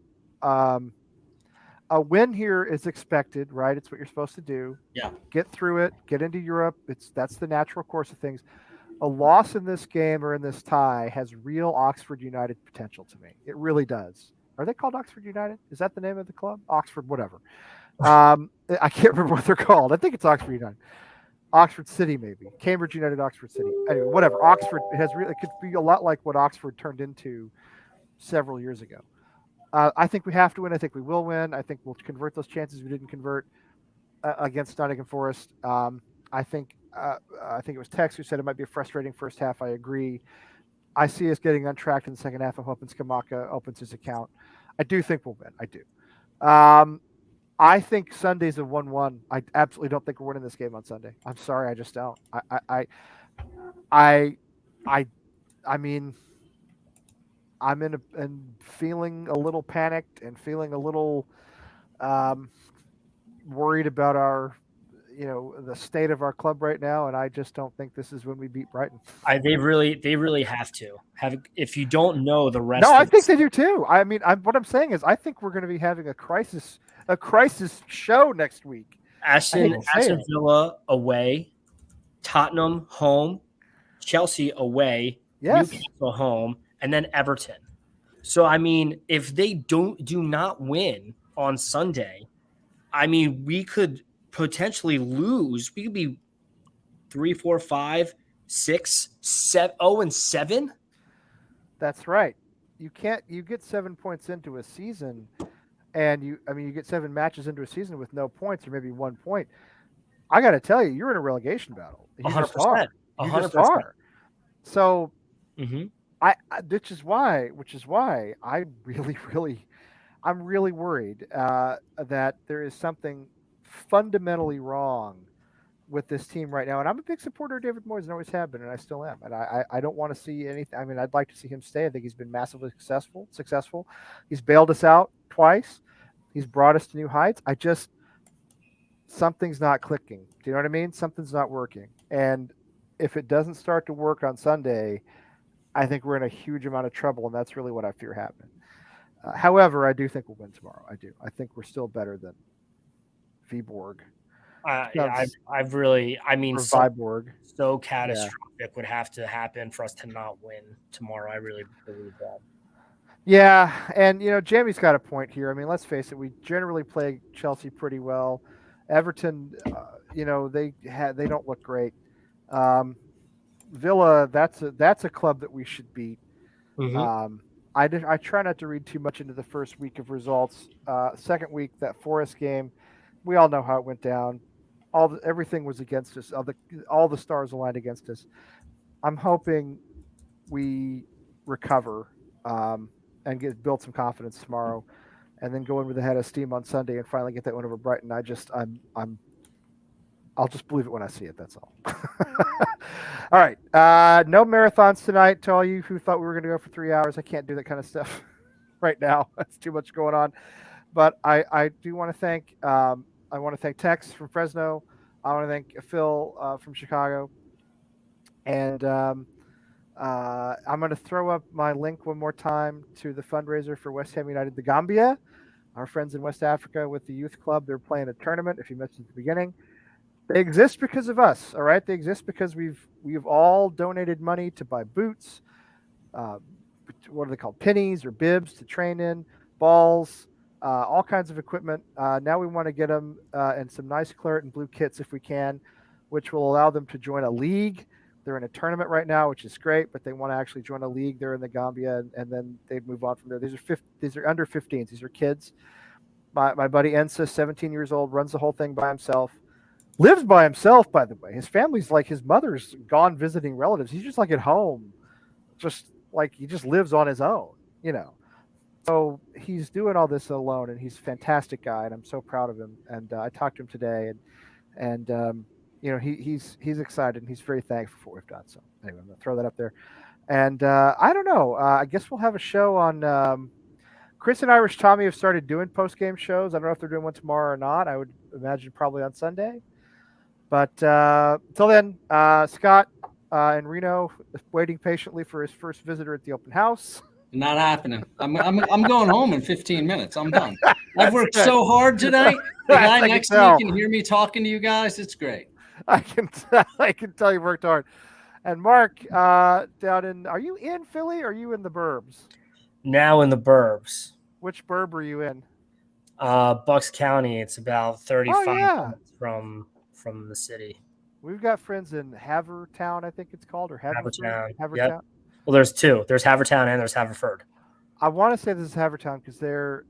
A: A win here is expected, right? It's what you're supposed to do.
B: Yeah.
A: Get through it. Get into Europe. That's the natural course of things. A loss in this game or in this tie has real Oxford United potential to me. It really does. Are they called Oxford United? Is that the name of the club? Oxford, whatever. I can't remember what they're called. I think it's Oxford United. Oxford City, maybe. Cambridge United, Oxford City. Anyway, whatever. Oxford it could be a lot like what Oxford turned into several years ago. I think we have to win. I think we will win. I think we'll convert those chances we didn't convert against Nottingham Forest. I think it was Tex who said it might be a frustrating first half. I agree. I see us getting untracked in the second half. I'm hoping Skamaka opens his account. I do think we'll win. I do. I think Sunday's a 1-1. I absolutely don't think we're winning this game on Sunday. I'm sorry, I just don't. I mean, I'm and feeling a little panicked and feeling a little worried about our, the state of our club right now, and I just don't think this is when we beat Brighton.
D: They really have to have. If you don't know the rest,
A: no, I think they do too. I mean, what I'm saying is, I think we're going to be having a crisis show next week.
D: Aston Villa away, Tottenham home, Chelsea away,
A: yes.
D: Newcastle home, and then Everton. So I mean, if they do not win on Sunday, I mean, we could potentially lose. We could be 3, 4, 5, 6, 7, 0-7.
A: That's right. You get 7 points into a season, and you get 7 matches into a season with no points or maybe 1 point. I got to tell you, you're in a relegation battle. You
D: 100%.
A: just are. You
D: 100%.
A: just are. So,
D: mm-hmm.
A: Which is why I'm really worried that there is something fundamentally wrong with this team right now. And I'm a big supporter of David Moyes and always have been, and I still am. And I don't want to see anything. I mean, I'd like to see him stay. I think he's been massively successful. He's bailed us out twice. He's brought us to new heights. Something's not clicking. Do you know what I mean? Something's not working. And if it doesn't start to work on Sunday, I think we're in a huge amount of trouble, and that's really what I fear happening. However, I do think we'll win tomorrow. I do. I think we're still better than Viborg.
D: So catastrophic would have to happen for us to not win tomorrow. I really believe that.
A: Yeah, and Jamie's got a point here. I mean, let's face it, we generally play Chelsea pretty well. Everton, they don't look great. Villa, that's a club that we should beat.
D: Mm-hmm.
A: I try not to read too much into the first week of results. Second week, that Forest game, we all know how it went down. Everything was against us. All the stars aligned against us. I'm hoping we recover and build some confidence tomorrow, and then go in with a head of steam on Sunday and finally get that one over Brighton. I'll just believe it when I see it. That's all. All right. No marathons tonight. To all you who thought we were going to go for 3 hours, I can't do that kind of stuff right now. That's too much going on. But I do want to thank. I want to thank Tex from Fresno. I want to thank Phil from Chicago. And I'm going to throw up my link one more time to the fundraiser for West Ham United the Gambia, our friends in West Africa with the youth club. They're playing a tournament, if you missed it at the beginning. They exist because of us, all right? They exist because we've all donated money to buy boots, what are they called, pennies or bibs to train in, balls, all kinds of equipment. Now we want to get them and some nice claret and blue kits if we can, which will allow them to join a league They're in a tournament right now, which is great, but they want to actually join a league. They're in the Gambia, and then they'd move on from there. These are under 15s. These are kids. My buddy Ensa, 17 years old, runs the whole thing by himself. Lives by himself, by the way. His family's like his mother's gone visiting relatives. He's just like at home, just like he just lives on his own, you know. So he's doing all this alone, and he's a fantastic guy, and I'm so proud of him. And I talked to him today, and you know, he's excited and he's very thankful for what we've done. So anyway, I'm gonna throw that up there. And I don't know. I guess we'll have a show on. Chris and Irish Tommy have started doing post game shows. I don't know if they're doing one tomorrow or not. I would imagine probably on Sunday. But until then, Scott in Reno waiting patiently for his first visitor at the open house.
B: Not happening. I'm going home in 15 minutes. I'm done. I've worked so hard tonight. The guy next to me can hear me talking to you guys. It's great.
A: I can tell you worked hard. And Mark, down in, are you in Philly or are you in the burbs?
D: Now in the burbs.
A: Which burb are you in?
D: Bucks County. It's about 35 minutes from the city.
A: We've got friends in Havertown, I think it's called, or
D: Havertown.
A: Havertown.
D: Yep. Well, there's two. There's Havertown and there's Haverford.
A: I want to say this is Havertown because they're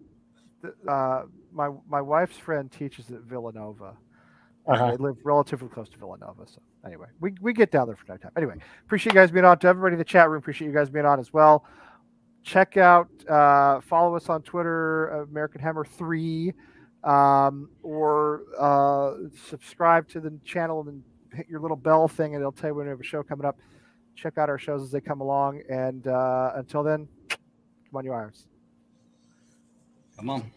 A: my wife's friend teaches at Villanova. They live relatively close to Villanova. So anyway, we get down there from time to time. Anyway, appreciate you guys being on. To everybody in the chat room, appreciate you guys being on as well. Check out, follow us on Twitter, American Hammer 3, or subscribe to the channel and hit your little bell thing, and it'll tell you when we have a show coming up. Check out our shows as they come along. And until then, come on, you Irons.
B: Come on.